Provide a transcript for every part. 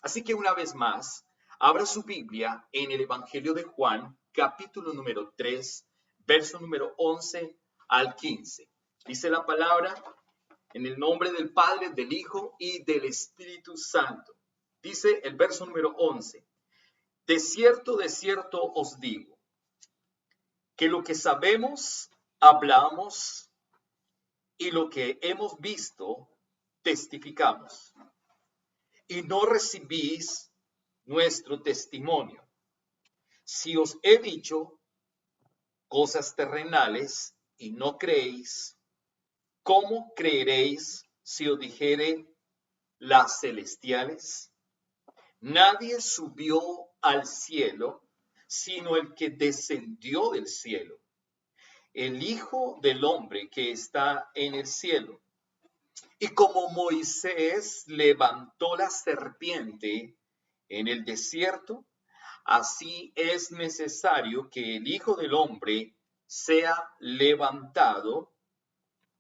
Así que una vez más, abra su Biblia en el Evangelio de Juan, capítulo número 3, verso número 11 al 15. Dice la palabra en el nombre del Padre, del Hijo y del Espíritu Santo. Dice el verso número 11. De cierto os digo, que lo que sabemos, hablamos, y lo que hemos visto, testificamos. Y no recibís nuestro testimonio. Si os he dicho cosas terrenales y no creéis, ¿cómo creeréis si os dijere las celestiales? Nadie subió al cielo, sino el que descendió del cielo, el Hijo del Hombre que está en el cielo. Y como Moisés levantó la serpiente en el desierto, así es necesario que el Hijo del Hombre sea levantado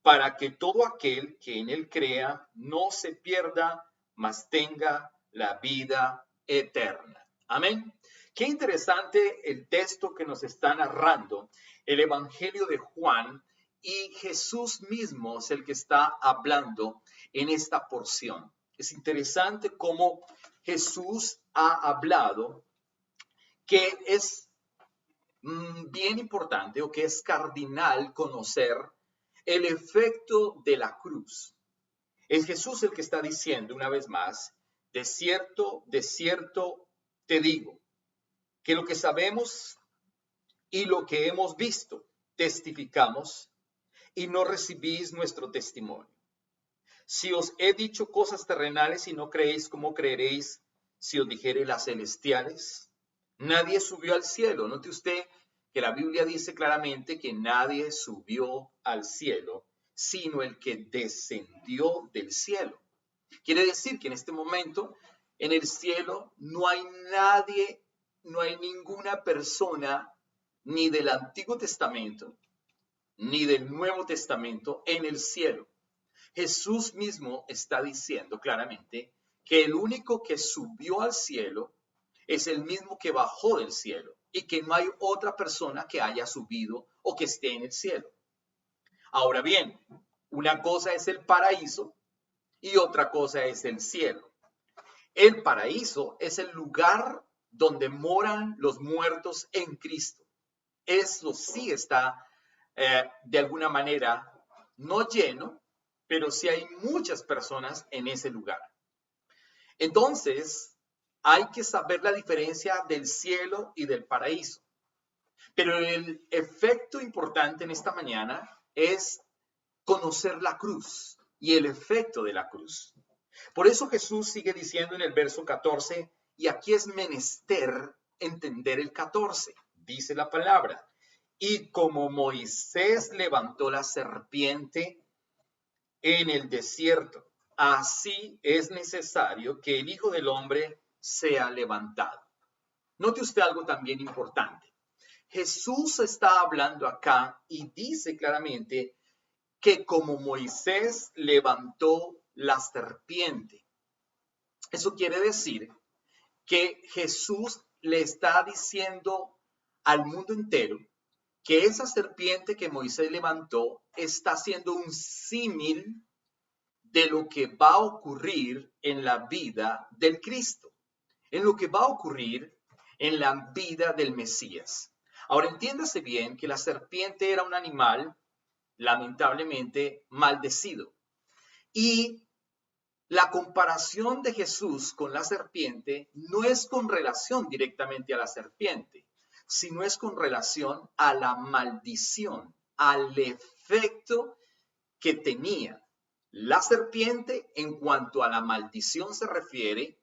para que todo aquel que en él crea no se pierda, mas tenga la vida eterna. Amén. Qué interesante el texto que nos está narrando el Evangelio de Juan, y Jesús mismo es el que está hablando en esta porción. Es interesante cómo Jesús ha hablado que es bien importante o que es cardinal conocer el efecto de la cruz. Es Jesús el que está diciendo una vez más, de cierto te digo, que lo que sabemos y lo que hemos visto testificamos, y no recibís nuestro testimonio. Si os he dicho cosas terrenales y no creéis, ¿cómo creeréis si os dijere las celestiales? Nadie subió al cielo. Note usted que la Biblia dice claramente que nadie subió al cielo, sino el que descendió del cielo. Quiere decir que en este momento, en el cielo, no hay nadie, no hay ninguna persona, ni del Antiguo Testamento, ni del Nuevo Testamento en el cielo. Jesús mismo está diciendo claramente que el único que subió al cielo es el mismo que bajó del cielo, y que no hay otra persona que haya subido o que esté en el cielo. Ahora bien, una cosa es el paraíso y otra cosa es el cielo. El paraíso es el lugar donde moran los muertos en Cristo. Eso sí está de alguna manera no lleno, pero sí hay muchas personas en ese lugar. Entonces, hay que saber la diferencia del cielo y del paraíso. Pero el efecto importante en esta mañana es conocer la cruz y el efecto de la cruz. Por eso Jesús sigue diciendo en el verso 14, y aquí es menester entender el 14, dice la palabra. Y como Moisés levantó la serpiente en el desierto, así es necesario que el Hijo del Hombre sea levantado. Note usted algo también importante. Jesús está hablando acá y dice claramente que como Moisés levantó la serpiente. Eso quiere decir que Jesús le está diciendo al mundo entero que esa serpiente que Moisés levantó está haciendo un símil de lo que va a ocurrir en la vida del Cristo, en lo que va a ocurrir en la vida del Mesías. Ahora entiéndase bien que la serpiente era un animal lamentablemente maldecido, y la comparación de Jesús con la serpiente no es con relación directamente a la serpiente, sino es con relación a la maldición, al efecto que tenía la serpiente en cuanto a la maldición se refiere,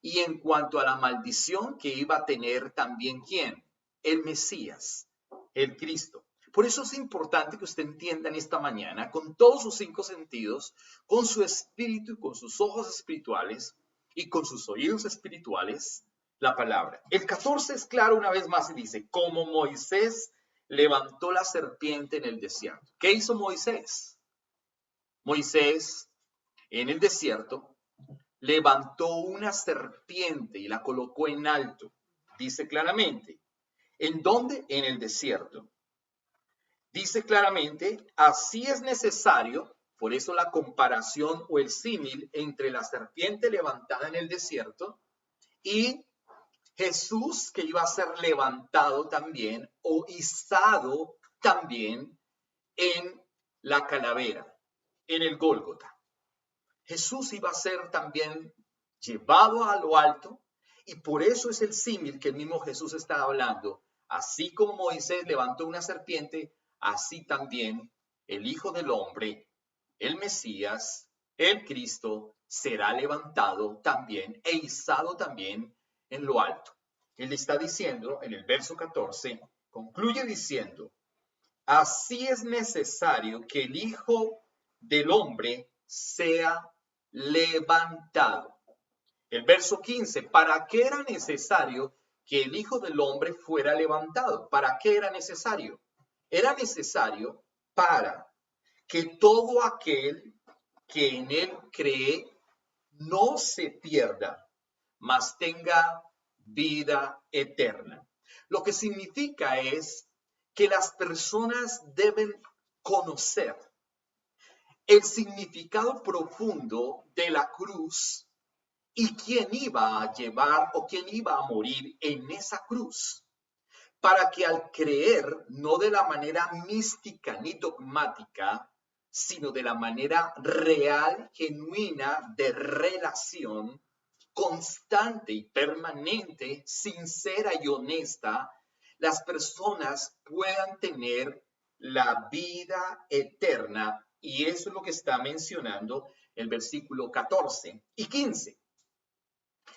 y en cuanto a la maldición que iba a tener también ¿quién? El Mesías, el Cristo. Por eso es importante que usted entienda en esta mañana, con todos sus 5 sentidos, con su espíritu y con sus ojos espirituales y con sus oídos espirituales, la palabra. El 14 es claro una vez más y dice, como Moisés levantó la serpiente en el desierto. ¿Qué hizo Moisés? Moisés en el desierto levantó una serpiente y la colocó en alto. Dice claramente, ¿en dónde? En el desierto. Dice claramente, así es necesario, por eso la comparación o el símil entre la serpiente levantada en el desierto y Jesús que iba a ser levantado también o izado también en la calavera, en el Gólgota. Jesús iba a ser también llevado a lo alto y por eso es el símil que el mismo Jesús está hablando. Así como Moisés levantó una serpiente, así también el Hijo del Hombre, el Mesías, el Cristo, será levantado también e izado también en lo alto. Él está diciendo en el verso 14, concluye diciendo, así es necesario que el Hijo del Hombre sea levantado. El verso 15, ¿para qué era necesario que el Hijo del Hombre fuera levantado? ¿Para qué era necesario? Era necesario para que todo aquel que en él cree no se pierda, mas tenga vida eterna. Lo que significa es que las personas deben conocer el significado profundo de la cruz y quién iba a llevar o quién iba a morir en esa cruz, para que al creer, no de la manera mística ni dogmática, sino de la manera real, genuina, de relación, constante y permanente, sincera y honesta, las personas puedan tener la vida eterna. Y eso es lo que está mencionando el versículo 14 y 15.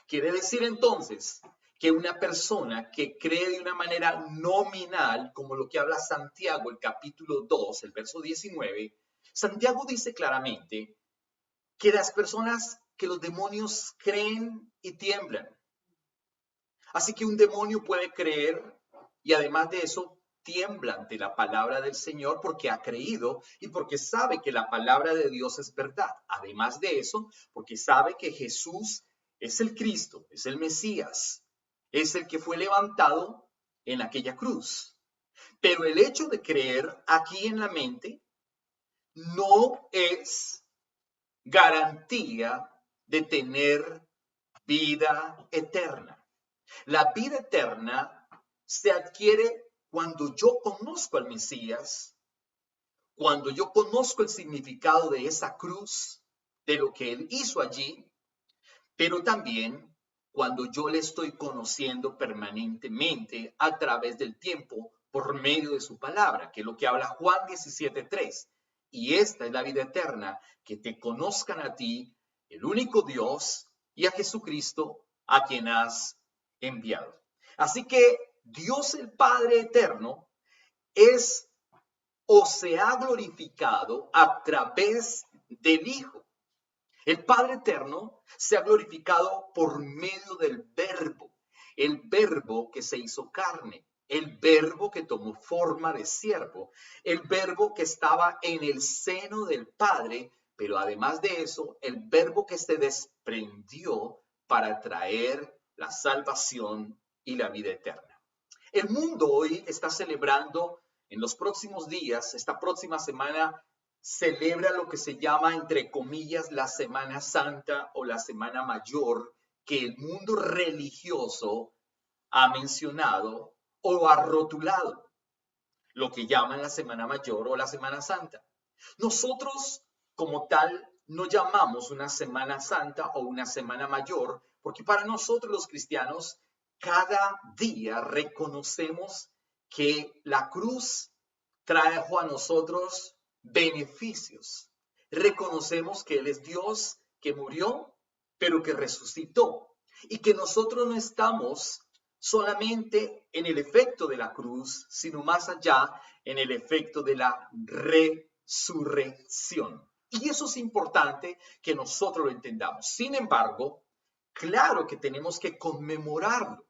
Quiere decir entonces que una persona que cree de una manera nominal, como lo que habla Santiago, el capítulo 2, el verso 19, Santiago dice claramente que las personas, que los demonios creen y tiemblan. Así que un demonio puede creer y además de eso tiembla ante la palabra del Señor porque ha creído y porque sabe que la palabra de Dios es verdad. Además de eso, porque sabe que Jesús es el Cristo, es el Mesías, es el que fue levantado en aquella cruz. Pero el hecho de creer aquí en la mente no es garantía de tener vida eterna. La vida eterna se adquiere cuando yo conozco al Mesías, cuando yo conozco el significado de esa cruz, de lo que Él hizo allí, pero también cuando yo le estoy conociendo permanentemente a través del tiempo por medio de su palabra, que es lo que habla Juan 17:3. Y esta es la vida eterna, que te conozcan a ti, el único Dios, y a Jesucristo, a quien has enviado. Así que Dios el Padre eterno es o se ha glorificado a través del Hijo. El Padre eterno se ha glorificado por medio del Verbo, el Verbo que se hizo carne, el Verbo que tomó forma de siervo, el Verbo que estaba en el seno del Padre, pero además de eso, el Verbo que se desprendió para traer la salvación y la vida eterna. El mundo hoy está celebrando en los próximos días, esta próxima semana, celebra lo que se llama, entre comillas, la Semana Santa o la Semana Mayor, que el mundo religioso ha mencionado o ha rotulado, lo que llaman la Semana Mayor o la Semana Santa. Nosotros, como tal, no llamamos una Semana Santa o una Semana Mayor, porque para nosotros los cristianos, cada día reconocemos que la cruz trajo a nosotros beneficios. Reconocemos que Él es Dios, que murió, pero que resucitó. Y que nosotros no estamos solamente en el efecto de la cruz, sino más allá en el efecto de la resurrección. Y eso es importante que nosotros lo entendamos. Sin embargo, claro que tenemos que conmemorarlo.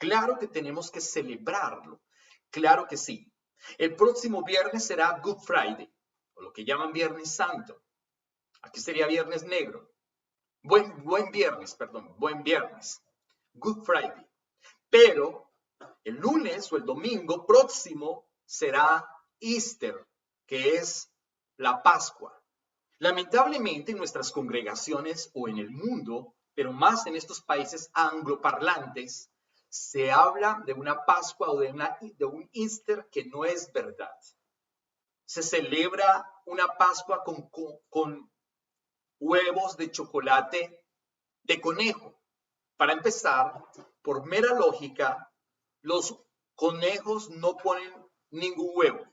Claro que tenemos que celebrarlo. Claro que sí. El próximo viernes será Good Friday, o lo que llaman Viernes Santo. Aquí sería Viernes Negro. buen viernes, Good Friday. Pero el lunes o el domingo próximo será Easter, que es la Pascua. Lamentablemente en nuestras congregaciones o en el mundo, pero más en estos países angloparlantes, se habla de una Pascua o de un Easter que no es verdad. Se celebra una Pascua con huevos de chocolate de conejo. Para empezar, por mera lógica, los conejos no ponen ningún huevo.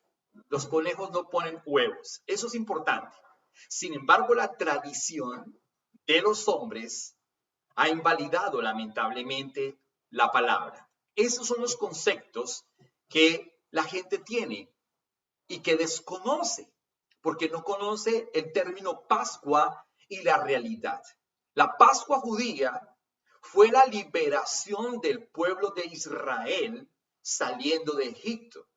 Los conejos no ponen huevos. Eso es importante. Sin embargo, la tradición de los hombres ha invalidado lamentablemente la palabra. Esos son los conceptos que la gente tiene y que desconoce, porque no conoce el término Pascua y la realidad. La Pascua judía fue la liberación del pueblo de Israel saliendo de Egipto.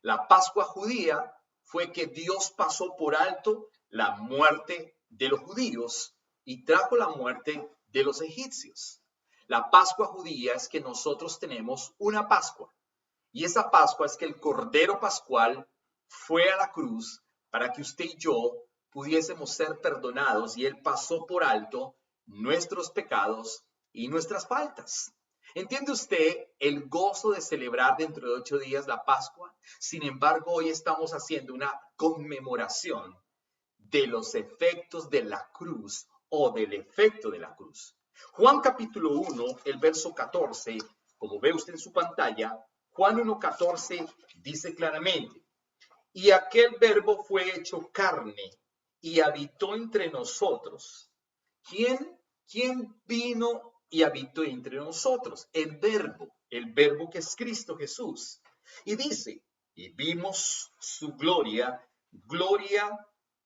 La Pascua judía fue que Dios pasó por alto la muerte de los judíos y trajo la muerte de los egipcios. La Pascua judía es que nosotros tenemos una Pascua, y esa Pascua es que el Cordero Pascual fue a la cruz para que usted y yo pudiésemos ser perdonados, y Él pasó por alto nuestros pecados y nuestras faltas. ¿Entiende usted el gozo de celebrar dentro de 8 días la Pascua? Sin embargo, hoy estamos haciendo una conmemoración de los efectos de la cruz o del efecto de la cruz. Juan capítulo 1, el verso 14, como ve usted en su pantalla, Juan 1:14 dice claramente: y aquel verbo fue hecho carne y habitó entre nosotros. ¿Quién vino y habitó entre nosotros? El verbo que es Cristo Jesús. Y dice, y vimos su gloria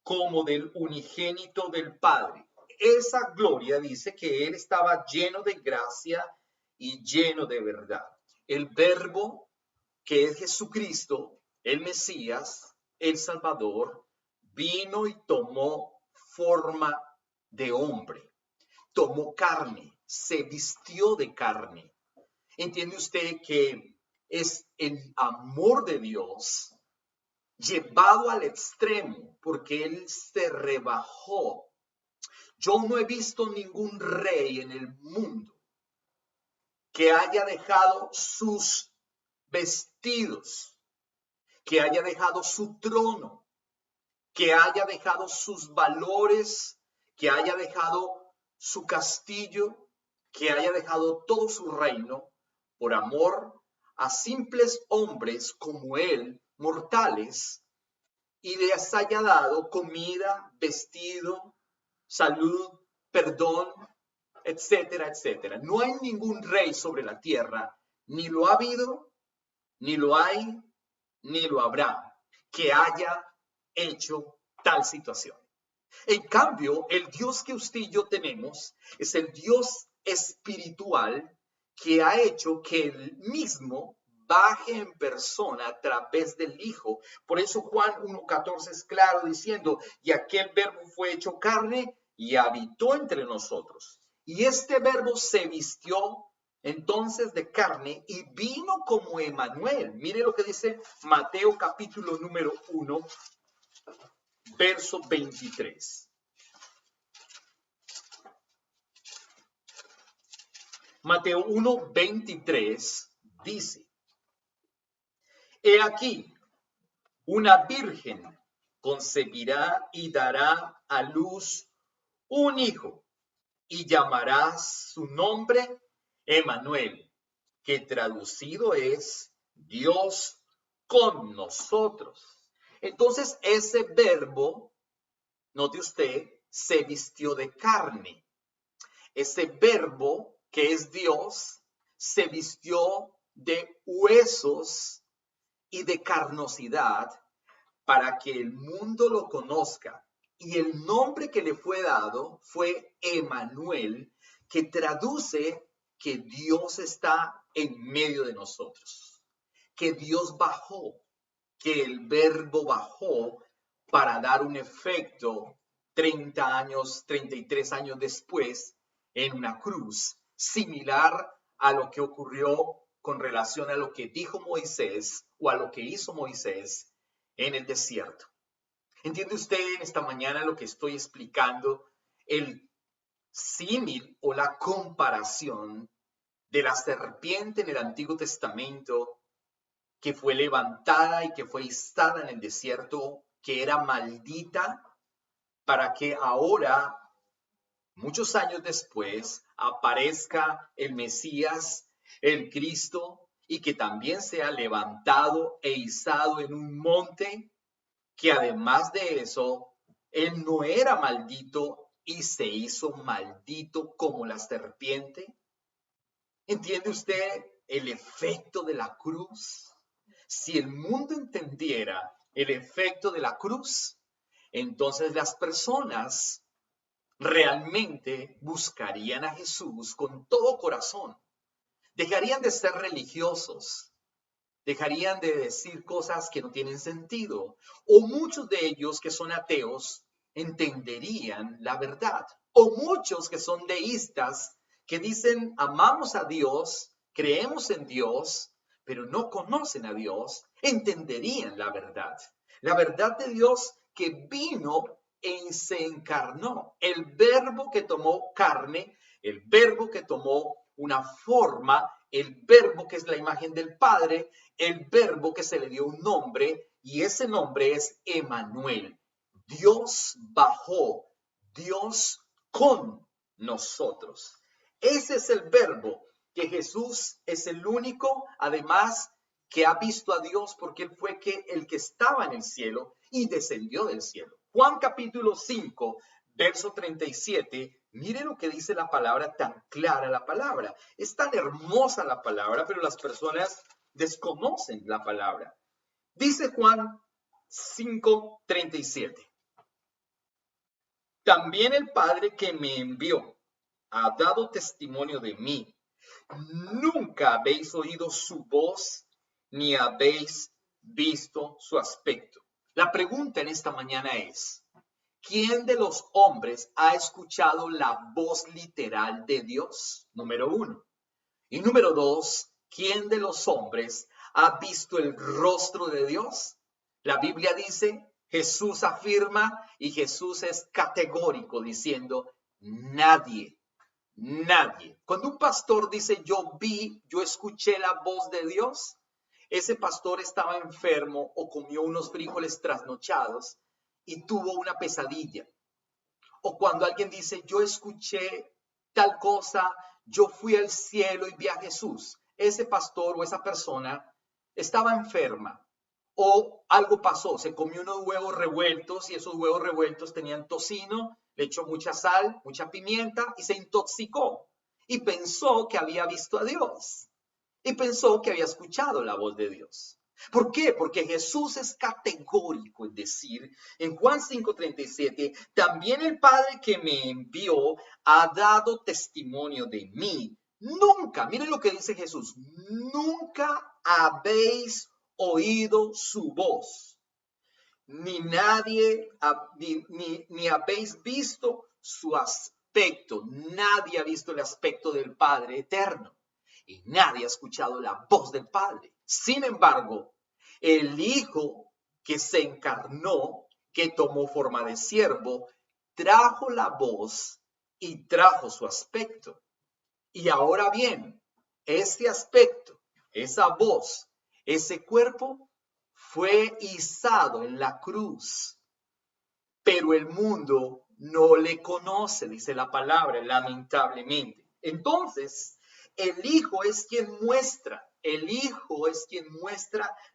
como del unigénito del Padre. Esa gloria dice que Él estaba lleno de gracia y lleno de verdad. El verbo que es Jesucristo, el Mesías, el Salvador, vino y tomó forma de hombre, tomó carne, se vistió de carne. ¿Entiende usted que es el amor de Dios llevado al extremo, porque Él se rebajó? Yo no he visto ningún rey en el mundo que haya dejado sus vestidos, que haya dejado su trono, que haya dejado sus valores, que haya dejado su castillo, que haya dejado todo su reino por amor a simples hombres como él, mortales, y les haya dado comida, vestido, salud, perdón, etcétera, etcétera. No hay ningún rey sobre la tierra, ni lo ha habido, ni lo hay, ni lo habrá, que haya hecho tal situación. En cambio, el Dios que usted y yo tenemos es el Dios espiritual que ha hecho que Él mismo baje en persona a través del Hijo. Por eso Juan 1:14 es claro diciendo, y aquel verbo fue hecho carne y habitó entre nosotros. Y este verbo se vistió entonces de carne y vino como Emmanuel. Mire lo que dice Mateo capítulo número 1, verso 23. Mateo 1:23 dice: he aquí, una virgen concebirá y dará a luz un hijo, y llamarás su nombre Emmanuel, que traducido es Dios con nosotros. Entonces ese verbo, note usted, se vistió de carne. Ese verbo que es Dios se vistió de huesos y de carnosidad para que el mundo lo conozca. Y el nombre que le fue dado fue Emmanuel, que traduce que Dios está en medio de nosotros, que Dios bajó, que el verbo bajó para dar un efecto 30 años, 33 años después, en una cruz, similar a lo que ocurrió con relación a lo que dijo Moisés o a lo que hizo Moisés en el desierto. ¿Entiende usted en esta mañana lo que estoy explicando? El símil o la comparación de la serpiente en el Antiguo Testamento que fue levantada y que fue izada en el desierto, que era maldita, para que ahora, muchos años después, aparezca el Mesías, el Cristo, y que también sea levantado e izado en un monte, que además de eso, él no era maldito y se hizo maldito como la serpiente. ¿Entiende usted el efecto de la cruz? Si el mundo entendiera el efecto de la cruz, entonces las personas realmente buscarían a Jesús con todo corazón. Dejarían de ser religiosos, dejarían de decir cosas que no tienen sentido, o muchos de ellos que son ateos entenderían la verdad, o muchos que son deístas que dicen amamos a Dios, creemos en Dios, pero no conocen a Dios, entenderían la verdad de Dios que vino y se encarnó, el verbo que tomó carne, el verbo que tomó una forma, el verbo que es la imagen del Padre, el verbo que se le dio un nombre, y ese nombre es Emanuel. Dios bajó, Dios con nosotros. Ese es el verbo, que Jesús es el único, además, que ha visto a Dios, porque él fue el que estaba en el cielo y descendió del cielo. Juan capítulo 5, verso 37, mire lo que dice la palabra, tan clara la palabra. Es tan hermosa la palabra, pero las personas desconocen la palabra. Dice Juan 5, 37. También el Padre que me envió ha dado testimonio de mí. Nunca habéis oído su voz, ni habéis visto su aspecto. La pregunta en esta mañana es, ¿quién de los hombres ha escuchado la voz literal de Dios? Número 1. Y número 2, ¿quién de los hombres ha visto el rostro de Dios? La Biblia dice, Jesús afirma y Jesús es categórico diciendo, nadie. Nadie. Cuando un pastor dice yo escuché la voz de Dios, ese pastor estaba enfermo o comió unos frijoles trasnochados y tuvo una pesadilla. O cuando alguien dice yo escuché tal cosa, yo fui al cielo y vi a Jesús, ese pastor o esa persona estaba enferma o algo pasó, se comió unos huevos revueltos y esos huevos revueltos tenían tocino, le echó mucha sal, mucha pimienta y se intoxicó y pensó que había visto a Dios y pensó que había escuchado la voz de Dios. ¿Por qué? Porque Jesús es categórico en decir en Juan 5:37, también el Padre que me envió ha dado testimonio de mí. Nunca, miren lo que dice Jesús, nunca habéis oído su voz, ni nadie, ni habéis visto su aspecto. Nadie ha visto el aspecto del Padre eterno y nadie ha escuchado la voz del Padre. Sin embargo, el Hijo que se encarnó, que tomó forma de siervo, trajo la voz y trajo su aspecto. Y ahora bien, ese aspecto, esa voz, ese cuerpo fue izado en la cruz, pero el mundo no le conoce, dice la palabra, lamentablemente. Entonces, el Hijo es quien muestra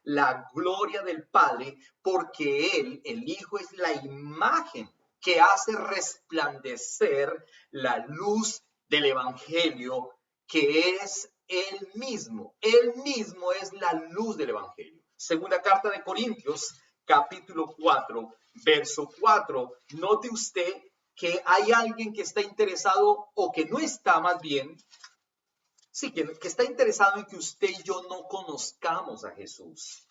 la gloria del Padre, porque Él, el Hijo, es la imagen que hace resplandecer la luz del Evangelio, que es Él mismo. Él mismo es la luz del Evangelio. Segunda carta de Corintios, capítulo 4, verso 4. Note usted que hay alguien que está interesado, o que no está más bien, sí, que está interesado en que usted y yo no conozcamos a Jesús.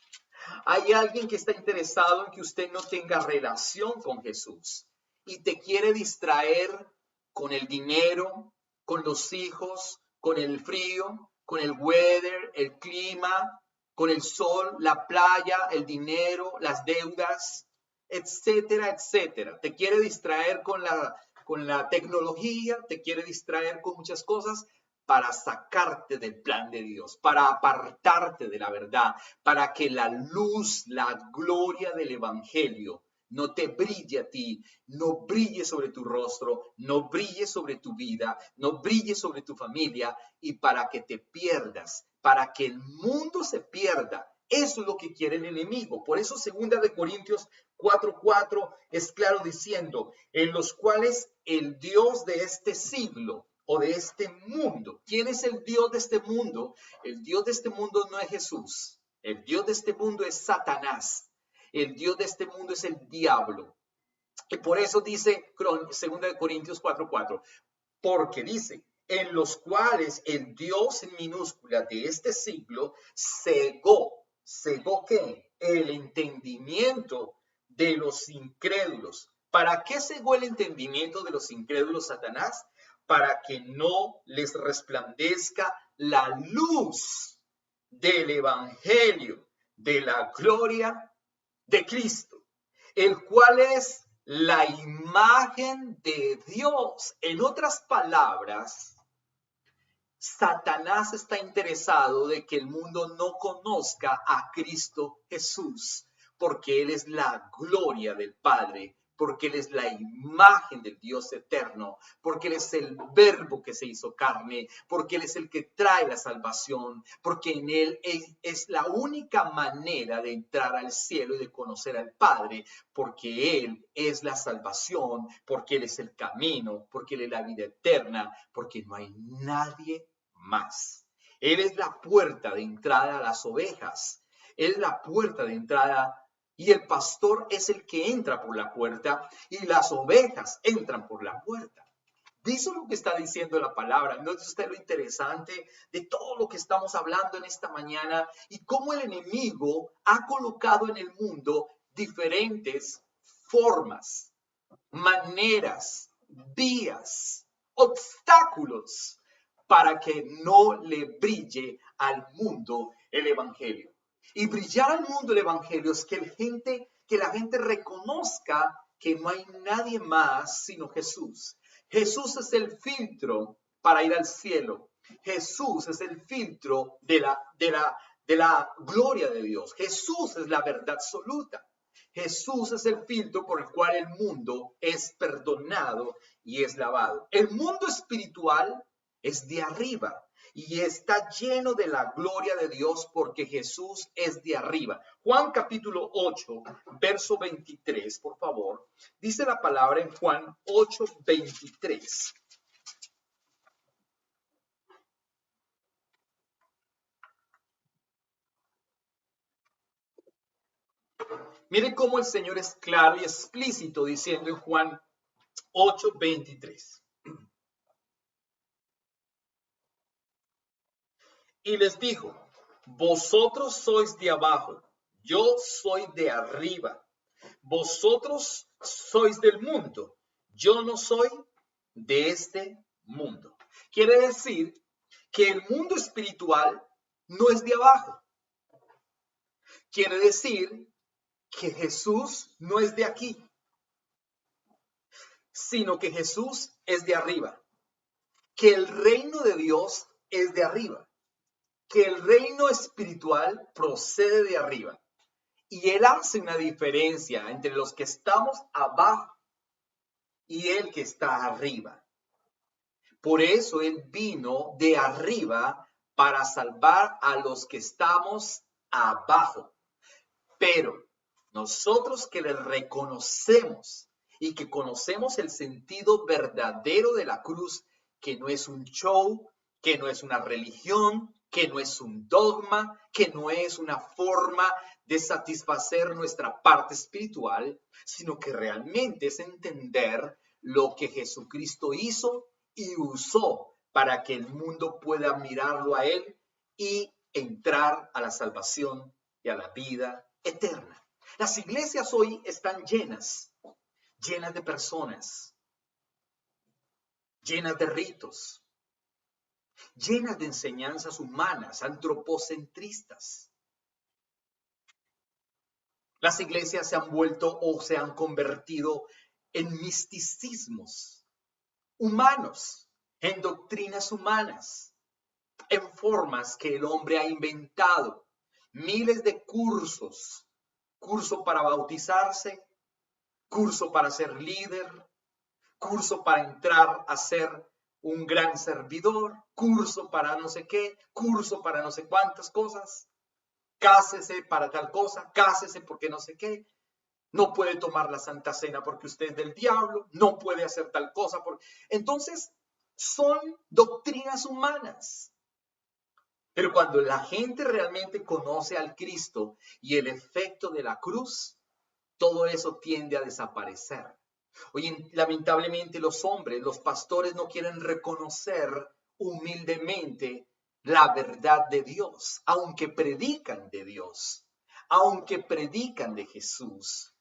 Hay alguien que está interesado en que usted no tenga relación con Jesús. y te quiere distraer con el dinero, con los hijos, con el frío, con el weather, el clima, con el sol, la playa, el dinero, las deudas, etcétera, etcétera. Te quiere distraer con la tecnología, te quiere distraer con muchas cosas para sacarte del plan de Dios, para apartarte de la verdad, para que la luz, la gloria del Evangelio no te brille a ti, no brille sobre tu rostro, no brille sobre tu vida, no brille sobre tu familia y para que te pierdas, para que el mundo se pierda. Eso es lo que quiere el enemigo. Por eso 2 Corintios 4:4 es claro diciendo, en los cuales el Dios de este siglo o de este mundo. ¿Quién es el Dios de este mundo? El Dios de este mundo no es Jesús. El Dios de este mundo es Satanás. El Dios de este mundo es el diablo. Y por eso dice 2 Corintios 4:4, porque dice, en los cuales el Dios en minúscula de este siglo cegó ¿qué? El entendimiento de los incrédulos. ¿Para qué cegó el entendimiento de los incrédulos Satanás? Para que no les resplandezca la luz del evangelio de la gloria de Cristo, el cual es la imagen de Dios. En otras palabras, Satanás está interesado de que el mundo no conozca a Cristo Jesús, porque Él es la gloria del Padre, porque Él es la imagen del Dios eterno, porque Él es el verbo que se hizo carne, porque Él es el que trae la salvación, porque en Él es la única manera de entrar al cielo y de conocer al Padre, porque Él es la salvación, porque Él es el camino, porque Él es la vida eterna, porque no hay nadie más. Él es la puerta de entrada a las ovejas. Él es la puerta de entrada y el pastor es el que entra por la puerta y las ovejas entran por la puerta. Eso es lo que está diciendo la palabra. ¿No es usted lo interesante de todo lo que estamos hablando en esta mañana y cómo el enemigo ha colocado en el mundo diferentes formas, maneras, vías, obstáculos para que no le brille al mundo el evangelio? Y brillar al mundo el evangelio es que la gente reconozca que no hay nadie más sino Jesús. Jesús es el filtro para ir al cielo. Jesús es el filtro de la gloria de Dios. Jesús es la verdad absoluta. Jesús es el filtro por el cual el mundo es perdonado y es lavado. El mundo espiritual es de arriba y está lleno de la gloria de Dios porque Jesús es de arriba. Juan capítulo 8, verso 23, por favor. Dice la palabra en Juan 8, 23. Miren cómo el Señor es claro y explícito diciendo en Juan 8, 23. Y les dijo, vosotros sois de abajo, yo soy de arriba. Vosotros sois del mundo, yo no soy de este mundo. Quiere decir que el mundo espiritual no es de abajo. Quiere decir que Jesús no es de aquí, sino que Jesús es de arriba. Que el reino de Dios es de arriba. Que el reino espiritual procede de arriba. Y Él hace una diferencia entre los que estamos abajo y el que está arriba. Por eso Él vino de arriba para salvar a los que estamos abajo. Pero nosotros que le reconocemos y que conocemos el sentido verdadero de la cruz, que no es un show, que no es una religión, que no es un dogma, que no es una forma de satisfacer nuestra parte espiritual, sino que realmente es entender lo que Jesucristo hizo y usó para que el mundo pueda mirarlo a Él y entrar a la salvación y a la vida eterna. Las iglesias hoy están llenas llenas de personas, llenas de ritos, llenas de enseñanzas humanas, antropocentristas. Las iglesias se han vuelto o se han convertido en misticismos humanos, en doctrinas humanas, en formas que el hombre ha inventado. Miles de cursos, curso para bautizarse, curso para ser líder, curso para entrar a ser un gran servidor, curso para no sé qué, curso para no sé cuántas cosas, cásese para tal cosa, cásese porque no sé qué, no puede tomar la Santa Cena porque usted es del diablo, no puede hacer tal cosa. Entonces, son doctrinas humanas. Pero cuando la gente realmente conoce al Cristo y el efecto de la cruz, todo eso tiende a desaparecer. Hoy, lamentablemente, los hombres, los pastores no quieren reconocer humildemente la verdad de Dios, aunque predican de Dios, aunque predican de Jesús,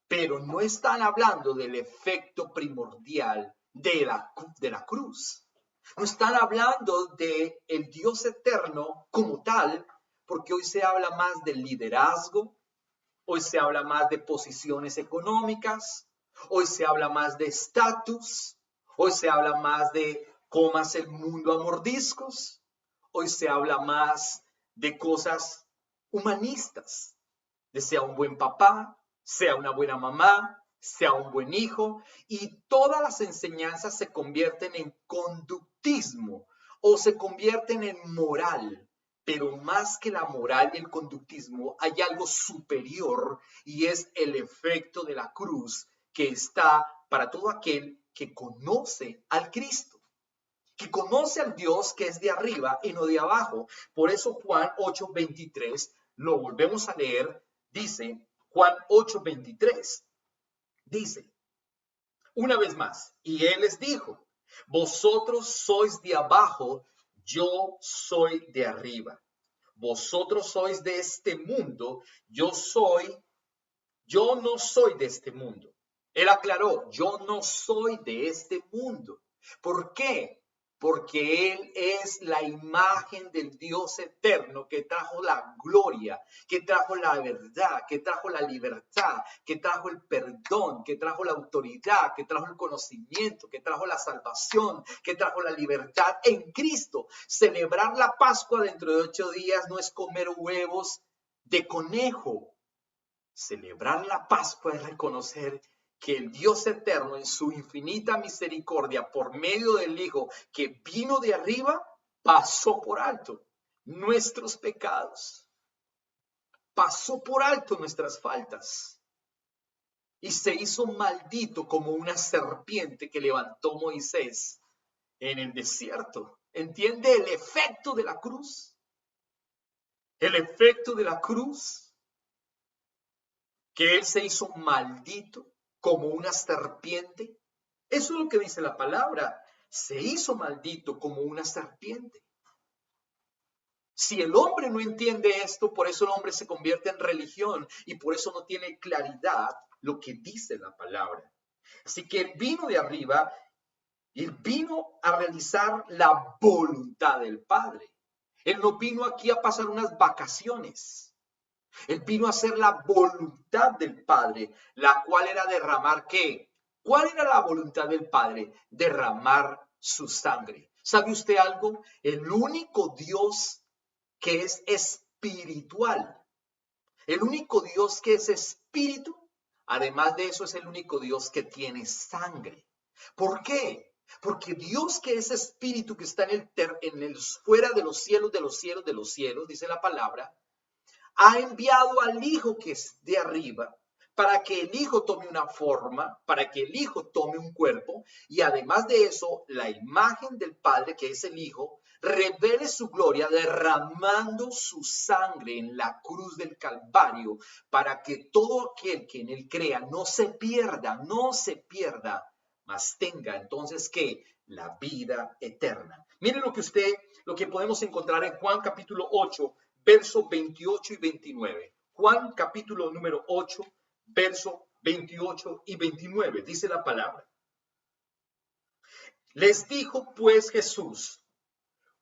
pero no están hablando del efecto primordial de la cruz. No están hablando de el Dios eterno como tal, porque hoy se habla más del liderazgo, hoy se habla más de posiciones económicas, hoy se habla más de estatus, hoy se habla más de comas el mundo a mordiscos, hoy se habla más de cosas humanistas, de sea un buen papá, sea una buena mamá, sea un buen hijo, y todas las enseñanzas se convierten en conductismo o se convierten en moral. Pero más que la moral y el conductismo, hay algo superior y es el efecto de la cruz que está para todo aquel que conoce al Cristo, que conoce al Dios que es de arriba y no de abajo. Por eso Juan 8:23, lo volvemos a leer, dice, Juan 8:23, dice, una vez más, y él les dijo, vosotros sois de abajo, yo soy de arriba. Vosotros sois de este mundo, yo no soy de este mundo. Él aclaró, yo no soy de este mundo. ¿Por qué? Porque Él es la imagen del Dios eterno que trajo la gloria, que trajo la verdad, que trajo la libertad, que trajo el perdón, que trajo la autoridad, que trajo el conocimiento, que trajo la salvación, que trajo la libertad en Cristo. Celebrar la Pascua dentro de 8 días no es comer huevos de conejo. Celebrar la Pascua es reconocer que el Dios eterno en su infinita misericordia por medio del Hijo que vino de arriba pasó por alto nuestros pecados, pasó por alto nuestras faltas y se hizo maldito como una serpiente que levantó Moisés en el desierto. ¿Entiende el efecto de la cruz? El efecto de la cruz, que Él se hizo maldito como una serpiente. Eso es lo que dice la palabra. Se hizo maldito como una serpiente. Si el hombre no entiende esto, por eso el hombre se convierte en religión y por eso no tiene claridad lo que dice la palabra. Así que Él vino de arriba y Él vino a realizar la voluntad del Padre. Él no vino aquí a pasar unas vacaciones. Él vino a hacer la voluntad del Padre, la cual era derramar ¿qué? ¿Cuál era la voluntad del Padre? Derramar su sangre. ¿Sabe usted algo? El único Dios que es espiritual, el único Dios que es espíritu, además de eso es el único Dios que tiene sangre. ¿Por qué? Porque Dios que es espíritu, que está en el fuera de los cielos, de los cielos, de los cielos, dice la palabra, ha enviado al Hijo que es de arriba para que el Hijo tome una forma, para que el Hijo tome un cuerpo y además de eso, la imagen del Padre, que es el Hijo, revele su gloria derramando su sangre en la cruz del Calvario para que todo aquel que en él crea no se pierda, mas tenga entonces ¿qué? La vida eterna. Miren lo que podemos encontrar en Juan capítulo 8, versos 28 y 29. Juan capítulo número 8, verso 28 y 29. Dice la palabra. Les dijo pues Jesús: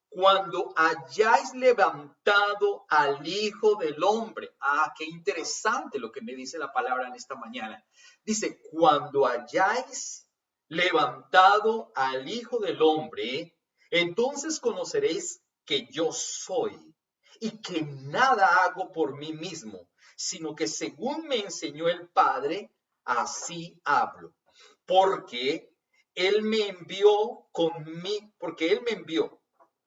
cuando hayáis levantado al Hijo del Hombre. Ah, qué interesante lo que me dice la palabra en esta mañana. Dice, cuando hayáis levantado al Hijo del Hombre, entonces conoceréis que yo soy y que nada hago por mí mismo, sino que según me enseñó el Padre, así hablo. Porque Él me envió conmigo,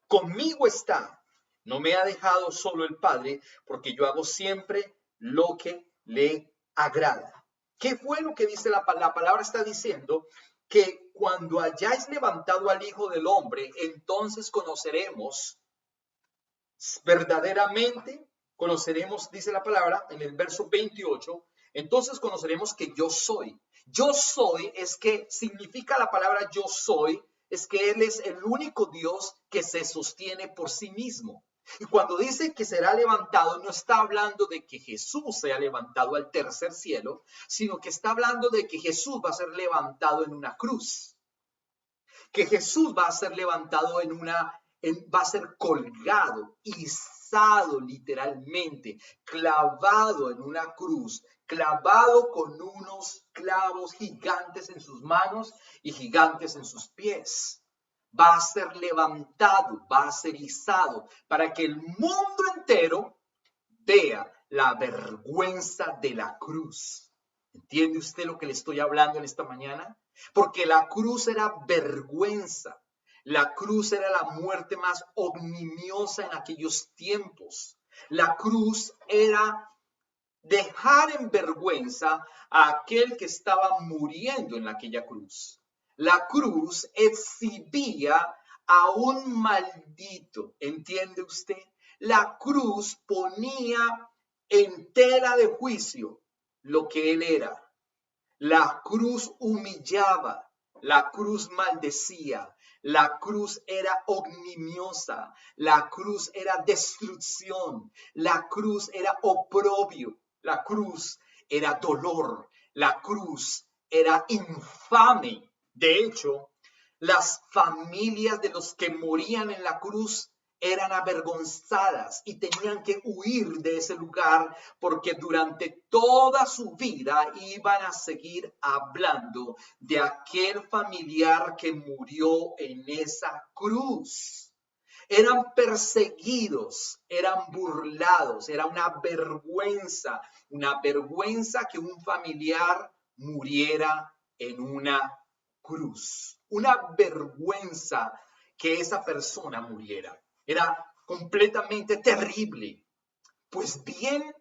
conmigo está. No me ha dejado solo el Padre, porque yo hago siempre lo que le agrada. ¿Qué fue lo que dice la palabra? La palabra está diciendo que cuando hayáis levantado al Hijo del Hombre, entonces conoceremos verdaderamente, dice la palabra en el verso 28, entonces conoceremos que yo soy. Yo soy es que significa la palabra yo soy, es que Él es el único Dios que se sostiene por sí mismo. Y cuando dice que será levantado, no está hablando de que Jesús sea levantado al tercer cielo, sino que está hablando de que Jesús va a ser levantado en una cruz. Que Jesús va a ser levantado va a ser colgado, izado literalmente, clavado en una cruz, clavado con unos clavos gigantes en sus manos y gigantes en sus pies. Va a ser levantado, va a ser izado, para que el mundo entero vea la vergüenza de la cruz. ¿Entiende usted lo que le estoy hablando en esta mañana? Porque la cruz era vergüenza. La cruz era la muerte más ignominiosa en aquellos tiempos. La cruz era dejar en vergüenza a aquel que estaba muriendo en aquella cruz. La cruz exhibía a un maldito, ¿entiende usted? La cruz ponía en tela de juicio lo que él era. La cruz humillaba, la cruz maldecía, la cruz era ignominiosa, la cruz era destrucción, la cruz era oprobio, la cruz era dolor, la cruz era infame. De hecho, las familias de los que morían en la cruz eran avergonzadas y tenían que huir de ese lugar porque durante toda su vida iban a seguir hablando de aquel familiar que murió en esa cruz. Eran perseguidos, eran burlados, era una vergüenza que un familiar muriera en una cruz, una vergüenza que esa persona muriera. Era completamente terrible. Pues bien,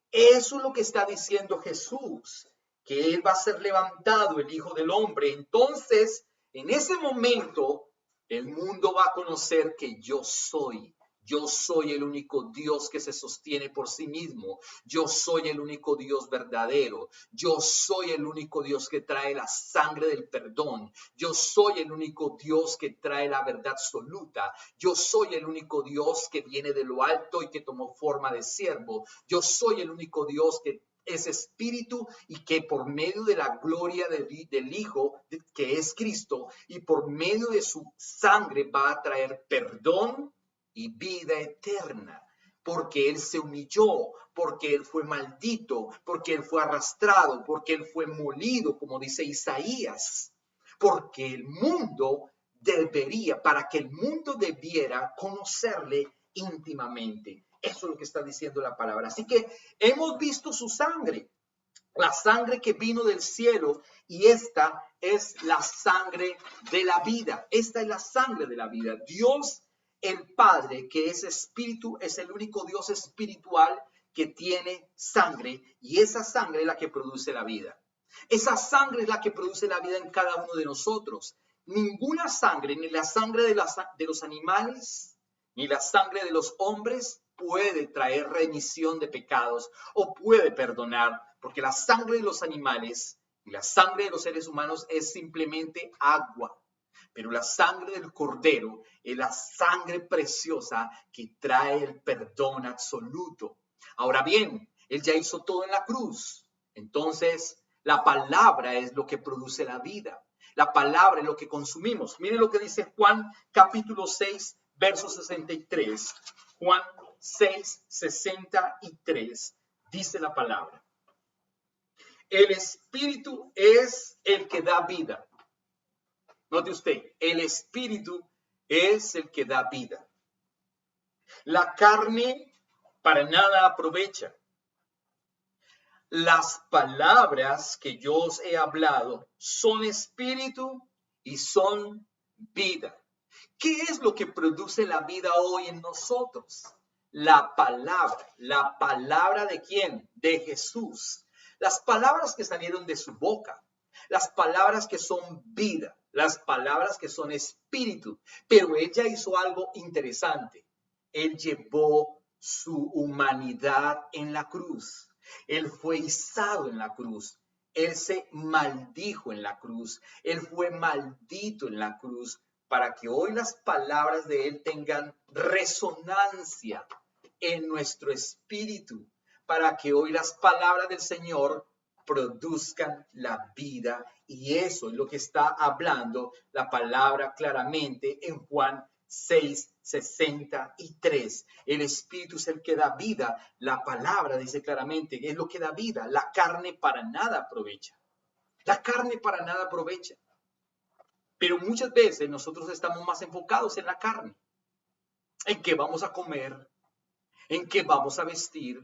eso es lo que está diciendo Jesús, que Él va a ser levantado, el Hijo del Hombre. Entonces, en ese momento, el mundo va a conocer que yo soy. Yo soy el único Dios que se sostiene por sí mismo. Yo soy el único Dios verdadero. Yo soy el único Dios que trae la sangre del perdón. Yo soy el único Dios que trae la verdad absoluta. Yo soy el único Dios que viene de lo alto y que tomó forma de siervo. Yo soy el único Dios que es espíritu y que por medio de la gloria del Hijo, que es Cristo, y por medio de su sangre va a traer perdón y vida eterna, porque Él se humilló, porque Él fue maldito, porque Él fue arrastrado, porque Él fue molido, como dice Isaías, porque el mundo para que el mundo debiera conocerle íntimamente. Eso es lo que está diciendo la palabra. Así que hemos visto su sangre, la sangre que vino del cielo, y esta es la sangre de la vida. Esta es la sangre de la vida. Dios, el Padre, que es espíritu, es el único Dios espiritual que tiene sangre, y esa sangre es la que produce la vida. Esa sangre es la que produce la vida en cada uno de nosotros. Ninguna sangre, ni la sangre de los animales, ni la sangre de los hombres puede traer remisión de pecados o puede perdonar, porque la sangre de los animales y la sangre de los seres humanos es simplemente agua. Pero la sangre del Cordero es la sangre preciosa que trae el perdón absoluto. Ahora bien, Él ya hizo todo en la cruz. Entonces, La palabra es lo que produce la vida. La palabra es lo que consumimos. Miren lo que dice Juan capítulo 6, verso 63. Juan 6, 63 dice la palabra. El Espíritu es el que da vida. Note usted, el Espíritu es el que da vida. La carne para nada aprovecha. Las palabras que yo os he hablado son espíritu y son vida. ¿Qué es lo que produce la vida hoy en nosotros? La palabra ¿de quién? De Jesús. Las palabras que salieron de su boca, las palabras que son vida, las palabras que son espíritu. Pero ella hizo algo interesante. Él llevó su humanidad en la cruz. Él fue izado en la cruz. Él se maldijo en la cruz. Él fue maldito en la cruz para que hoy las palabras de Él tengan resonancia en nuestro espíritu, para que hoy las palabras del Señor produzcan la vida. Y eso es lo que está hablando la palabra claramente en Juan 6, 63. El Espíritu es el que da vida. La palabra dice claramente que es lo que da vida. La carne para nada aprovecha. La carne para nada aprovecha. Pero muchas veces nosotros estamos más enfocados en la carne. En qué vamos a comer, en qué vamos a vestir,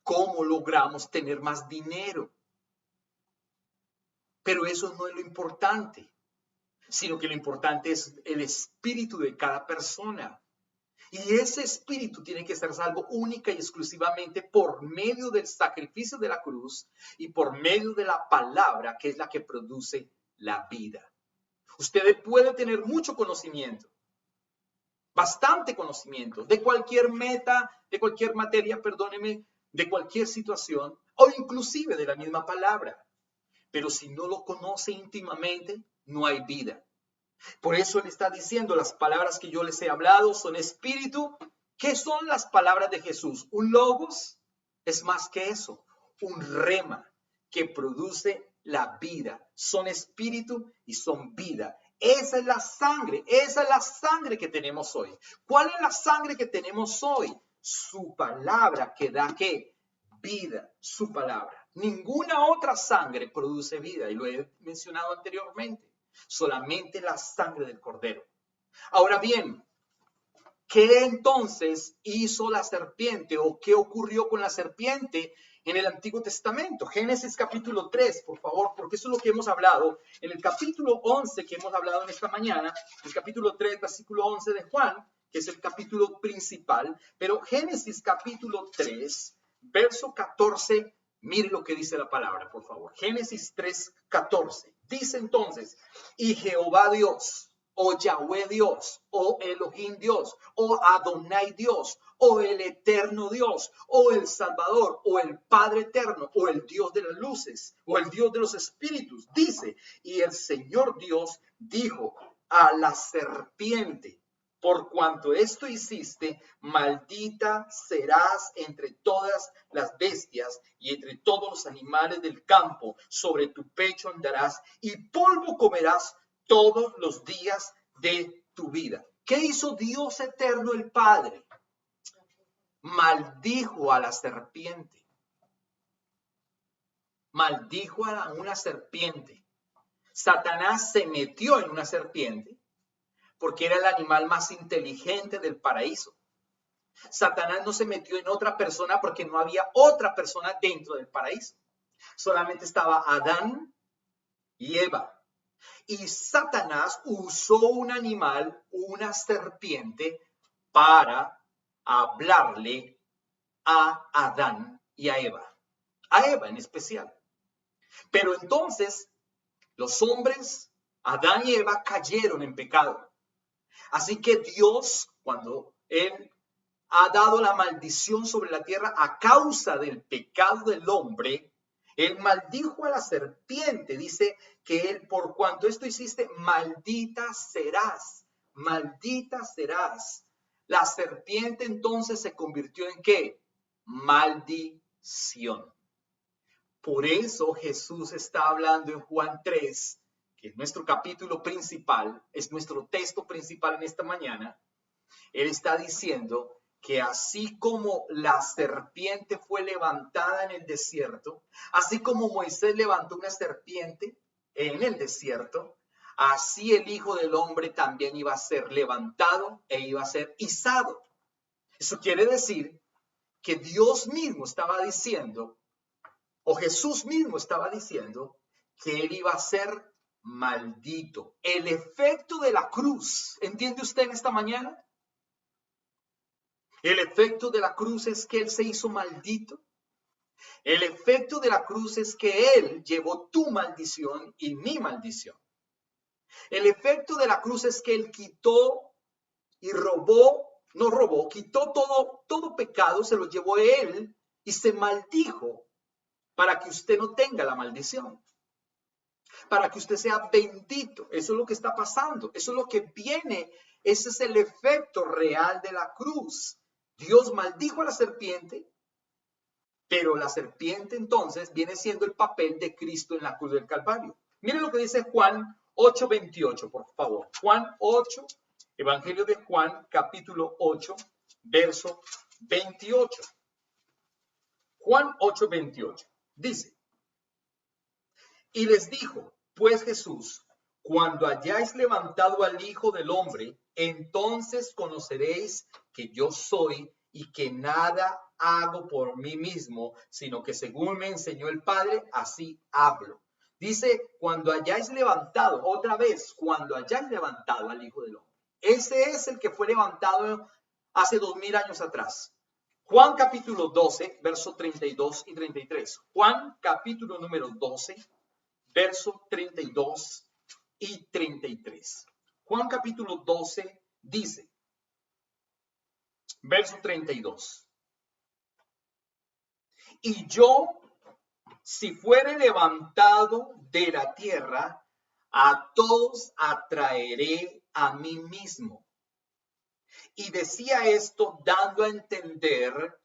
cómo logramos tener más dinero. Pero eso no es lo importante, sino que lo importante es el espíritu de cada persona. Y ese espíritu tiene que ser salvo única y exclusivamente por medio del sacrificio de la cruz y por medio de la palabra, que es la que produce la vida. Usted puede tener mucho conocimiento, bastante conocimiento, de cualquier meta, de cualquier materia, perdóneme, de cualquier situación, o inclusive de la misma palabra. Pero si no lo conoce íntimamente, no hay vida. Por eso él está diciendo, las palabras que yo les he hablado son espíritu. ¿Qué son las palabras de Jesús? Un logos es más que eso, un rema que produce la vida. Son espíritu y son vida. Esa es la sangre que tenemos hoy. ¿Cuál es la sangre que tenemos hoy? Su palabra que da ¿qué? Vida, su palabra. Ninguna otra sangre produce vida, y lo he mencionado anteriormente. Solamente la sangre del Cordero. Ahora bien, ¿qué entonces hizo la serpiente o qué ocurrió con la serpiente en el Antiguo Testamento? Génesis capítulo 3, por favor, porque eso es lo que hemos hablado. En el capítulo 11 que hemos hablado en esta mañana, el capítulo 3, versículo 11 de Juan, que es el capítulo principal, pero Génesis capítulo 3, verso 14, mire lo que dice la palabra, por favor. Génesis 3, 14. Dice entonces, y Jehová Dios, o Yahweh Dios, o Elohim Dios, o Adonai Dios, o el eterno Dios, o el Salvador, o el Padre eterno, o el Dios de las luces, o el Dios de los espíritus. Dice, y el Señor Dios dijo a la serpiente, por cuanto esto hiciste, maldita serás entre todas las bestias y entre todos los animales del campo. Sobre tu pecho andarás y polvo comerás todos los días de tu vida. ¿Qué hizo Dios eterno el Padre? Maldijo a la serpiente. Maldijo a una serpiente. Satanás se metió en una serpiente porque era el animal más inteligente del paraíso. Satanás no se metió en otra persona porque no había otra persona dentro del paraíso. Solamente estaba Adán y Eva. Y Satanás usó un animal, una serpiente, para hablarle a Adán y a Eva en especial. Pero entonces los hombres, Adán y Eva, cayeron en pecado. Así que Dios, cuando Él ha dado la maldición sobre la tierra a causa del pecado del hombre, Él maldijo a la serpiente. Dice que Él, por cuanto esto hiciste, maldita serás. Maldita serás. La serpiente entonces se convirtió en ¿qué? Maldición. Por eso Jesús está hablando en Juan 3, que es nuestro capítulo principal, es nuestro texto principal en esta mañana. Él está diciendo que así como la serpiente fue levantada en el desierto, así como Moisés levantó una serpiente en el desierto, así el Hijo del Hombre también iba a ser levantado e iba a ser izado. Eso quiere decir que Dios mismo estaba diciendo, o Jesús mismo estaba diciendo, que él iba a ser maldito. El efecto de la cruz, ¿entiende usted en esta mañana? El efecto de la cruz es que él se hizo maldito. El efecto de la cruz es que él llevó tu maldición y mi maldición. El efecto de la cruz es que él quitó y quitó todo pecado, se lo llevó él y se maldijo para que usted no tenga la maldición, para que usted sea bendito. Eso es lo que está pasando, eso es lo que viene, ese es el efecto real de la cruz. Dios maldijo a la serpiente, pero la serpiente entonces viene siendo el papel de Cristo en la cruz del Calvario. Miren lo que dice Juan 8:28, por favor. Juan 8, Evangelio de Juan, capítulo 8, verso 28. Juan 8:28 dice: y les dijo, pues Jesús, cuando hayáis levantado al Hijo del Hombre, entonces conoceréis que yo soy y que nada hago por mí mismo, sino que según me enseñó el Padre, así hablo. Dice, cuando hayáis levantado, otra vez, cuando hayáis levantado al Hijo del Hombre. Ese es el que fue levantado hace 2000 años atrás. Juan capítulo 12, verso 32 y 33. Juan capítulo número 12, verso 32 y 33. Juan capítulo 12 dice, verso 32. Y yo, si fuere levantado de la tierra, a todos atraeré a mí mismo. Y decía esto dando a entender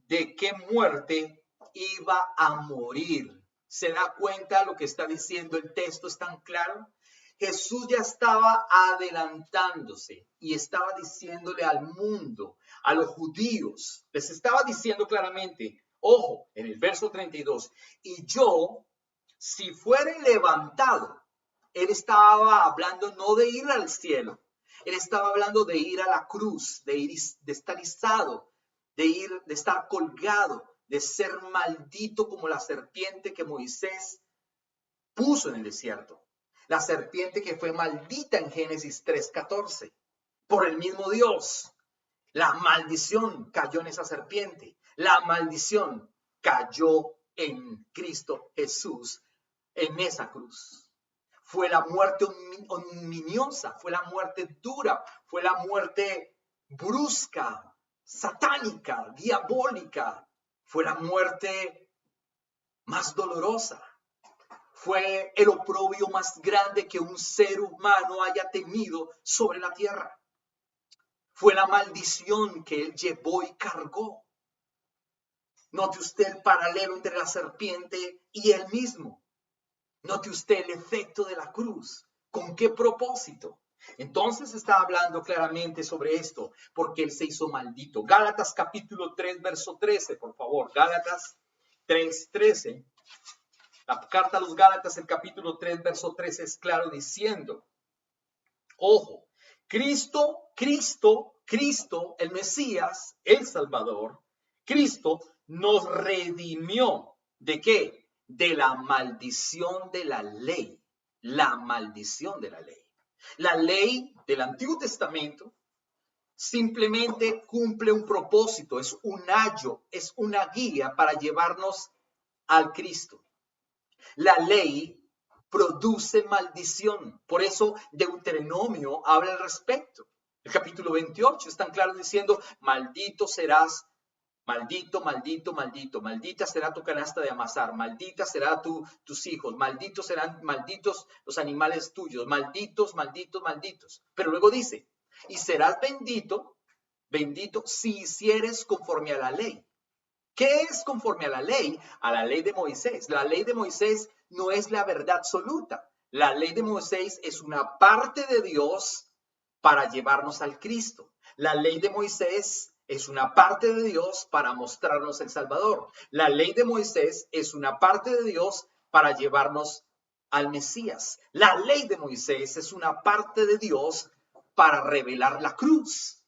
de qué muerte iba a morir. ¿Se da cuenta lo que está diciendo el texto? ¿Es tan claro? Jesús ya estaba adelantándose y estaba diciéndole al mundo, a los judíos, les estaba diciendo claramente, ojo, en el verso 32, y yo, si fuere levantado, él estaba hablando no de ir al cielo, él estaba hablando de ir a la cruz, de estar izado, de estar colgado, de ser maldito como la serpiente que Moisés puso en el desierto. La serpiente que fue maldita en Génesis 3:14 por el mismo Dios. La maldición cayó en esa serpiente. La maldición cayó en Cristo Jesús en esa cruz. Fue la muerte ominiosa, fue la muerte dura, fue la muerte brusca, satánica, diabólica. Fue la muerte más dolorosa. Fue el oprobio más grande que un ser humano haya tenido sobre la tierra. Fue la maldición que él llevó y cargó. Note usted el paralelo entre la serpiente y él mismo. Note usted el efecto de la cruz. ¿Con qué propósito? Entonces está hablando claramente sobre esto, porque él se hizo maldito. Gálatas capítulo 3, verso 13, por favor. Gálatas 3:13. La carta a los Gálatas, el capítulo 3, verso 13, es claro diciendo, ojo, Cristo, el Mesías, el Salvador, Cristo nos redimió. ¿De qué? De la maldición de la ley. La maldición de la ley. La ley del Antiguo Testamento simplemente cumple un propósito, es un ayo, es una guía para llevarnos al Cristo. La ley produce maldición. Por eso Deuteronomio habla al respecto. El capítulo 28 es tan claro diciendo, maldito serás, maldito, maldito, maldito, maldita será tu canasta de amasar, maldita será tus hijos, malditos serán, malditos los animales tuyos, malditos, malditos, malditos. Pero luego dice, y serás bendito, bendito si hicieres conforme a la ley. ¿Qué es conforme a la ley? A la ley de Moisés. La ley de Moisés no es la verdad absoluta. La ley de Moisés es una parte de Dios para llevarnos al Cristo. La ley de Moisés es una parte de Dios para mostrarnos el Salvador. La ley de Moisés es una parte de Dios para llevarnos al Mesías. La ley de Moisés es una parte de Dios para revelar la cruz.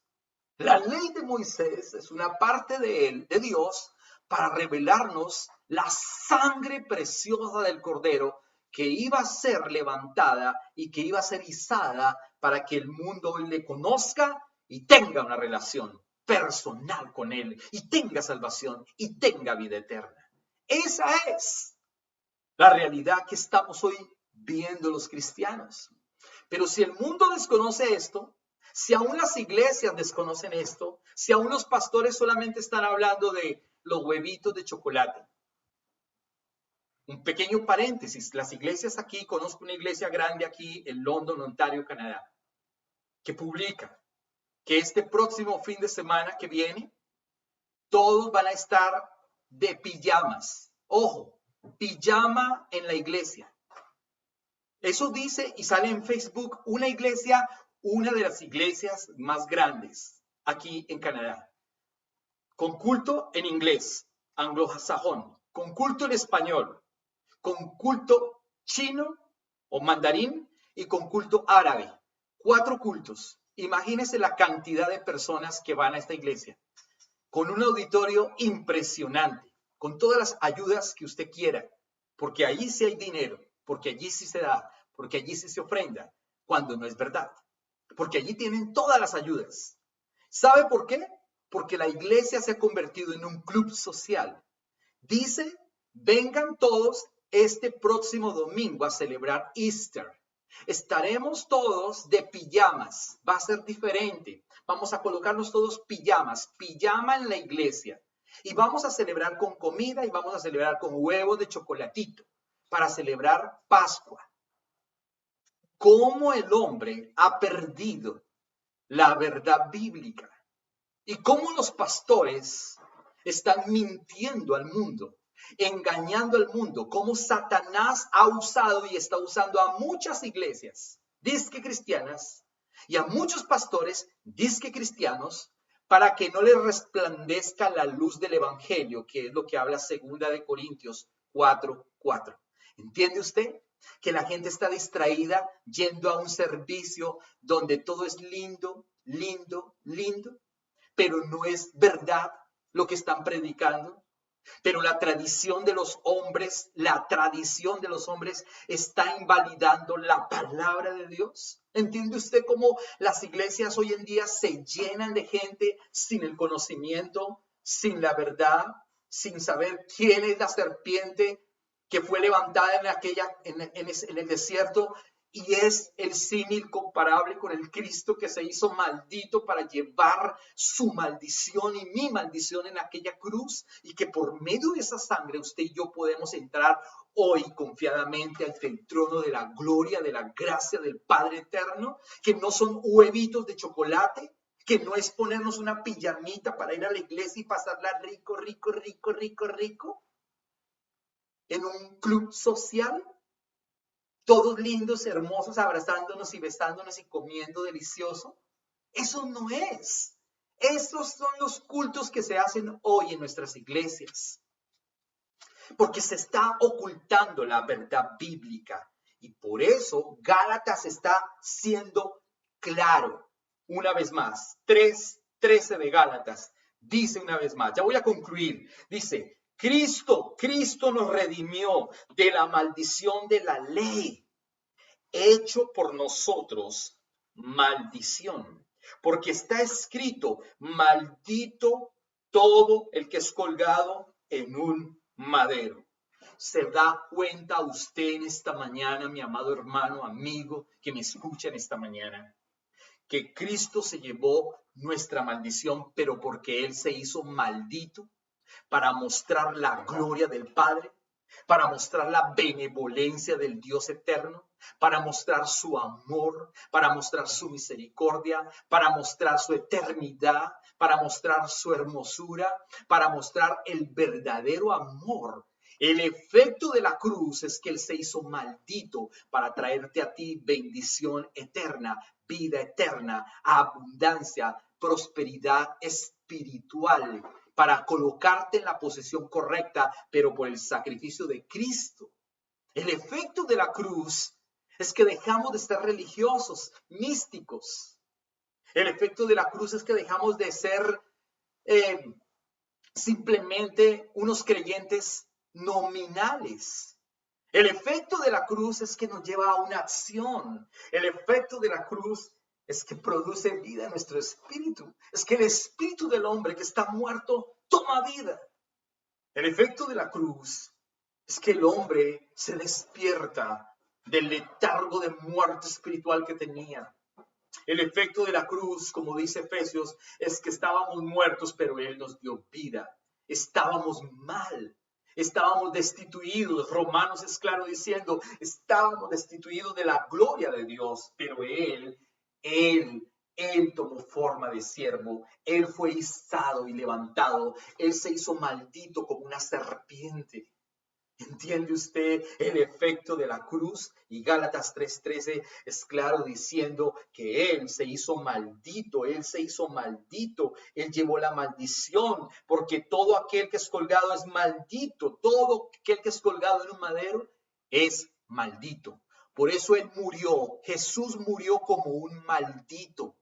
La ley de Moisés es una parte de Dios para revelarnos la sangre preciosa del Cordero que iba a ser levantada y que iba a ser izada para que el mundo hoy le conozca y tenga una relación personal con Él y tenga salvación y tenga vida eterna. Esa es la realidad que estamos hoy viendo los cristianos. Pero si el mundo desconoce esto, si aún las iglesias desconocen esto, si aún los pastores solamente están hablando de los huevitos de chocolate. Un pequeño paréntesis, las iglesias aquí, conozco una iglesia grande aquí en London, Ontario, Canadá, que publica que este próximo fin de semana que viene, todos van a estar de pijamas. Ojo, pijama en la iglesia. Eso dice y sale en Facebook una iglesia, una de las iglesias más grandes aquí en Canadá, con culto en inglés, anglosajón, con culto en español, con culto chino o mandarín y con culto árabe. 4 cultos. Imagínense la cantidad de personas que van a esta iglesia, con un auditorio impresionante, con todas las ayudas que usted quiera, porque allí sí hay dinero, porque allí sí se da, porque allí sí se ofrenda, cuando no es verdad, porque allí tienen todas las ayudas. ¿Sabe por qué? Porque la iglesia se ha convertido en un club social. Dice, vengan todos este próximo domingo a celebrar Easter. Estaremos todos de pijamas, va a ser diferente. Vamos a colocarnos todos pijamas, pijama en la iglesia. Y vamos a celebrar con comida y vamos a celebrar con huevos de chocolatito para celebrar Pascua. Cómo el hombre ha perdido la verdad bíblica y cómo los pastores están mintiendo al mundo, engañando al mundo, cómo Satanás ha usado y está usando a muchas iglesias disque cristianas y a muchos pastores disque cristianos para que no les resplandezca la luz del evangelio, que es lo que habla 2 de Corintios 4:4. ¿Entiende usted? Que la gente está distraída yendo a un servicio donde todo es lindo, lindo, lindo, pero no es verdad lo que están predicando. Pero la tradición de los hombres está invalidando la palabra de Dios. ¿Entiende usted cómo las iglesias hoy en día se llenan de gente sin el conocimiento, sin la verdad, sin saber quién es la serpiente que fue levantada en el desierto? Y es el símil comparable con el Cristo que se hizo maldito para llevar su maldición y mi maldición en aquella cruz, y que por medio de esa sangre usted y yo podemos entrar hoy confiadamente ante el trono de la gloria, de la gracia del Padre eterno, que no son huevitos de chocolate, que no es ponernos una pijamita para ir a la iglesia y pasarla rico, rico, rico, rico, rico, en un club social. Todos lindos, hermosos, abrazándonos y besándonos y comiendo delicioso. Eso no es. Esos son los cultos que se hacen hoy en nuestras iglesias. Porque se está ocultando la verdad bíblica. Y por eso Gálatas está siendo claro. Una vez más, 3:13 de Gálatas dice una vez más. Ya voy a concluir. Dice, Cristo nos redimió de la maldición de la ley, hecho por nosotros maldición, porque está escrito, maldito todo el que es colgado en un madero. ¿Se da cuenta usted en esta mañana, mi amado hermano, amigo, que me escucha en esta mañana, que Cristo se llevó nuestra maldición, pero porque Él se hizo maldito para mostrar la gloria del Padre, para mostrar la benevolencia del Dios eterno, para mostrar su amor, para mostrar su misericordia, para mostrar su eternidad, para mostrar su hermosura, para mostrar el verdadero amor. El efecto de la cruz es que Él se hizo maldito para traerte a ti bendición eterna, vida eterna, abundancia, prosperidad espiritual, para colocarte en la posición correcta, pero por el sacrificio de Cristo. El efecto de la cruz es que dejamos de ser religiosos, místicos. El efecto de la cruz es que dejamos de ser simplemente unos creyentes nominales. El efecto de la cruz es que nos lleva a una acción. El efecto de la cruz es que produce vida en nuestro espíritu. Es que el espíritu del hombre que está muerto toma vida. El efecto de la cruz es que el hombre se despierta del letargo de muerte espiritual que tenía. El efecto de la cruz, como dice Efesios, es que estábamos muertos, pero Él nos dio vida. Estábamos mal, estábamos destituidos. Romanos es claro diciendo, estábamos destituidos de la gloria de Dios, pero Él tomó forma de siervo. Él fue izado y levantado. Él se hizo maldito como una serpiente. ¿Entiende usted el efecto de la cruz? Y Gálatas 3:13 es claro diciendo que Él se hizo maldito, Él se hizo maldito, Él llevó la maldición, porque todo aquel que es colgado es maldito, todo aquel que es colgado en un madero es maldito. Por eso Él murió, Jesús murió como un maldito.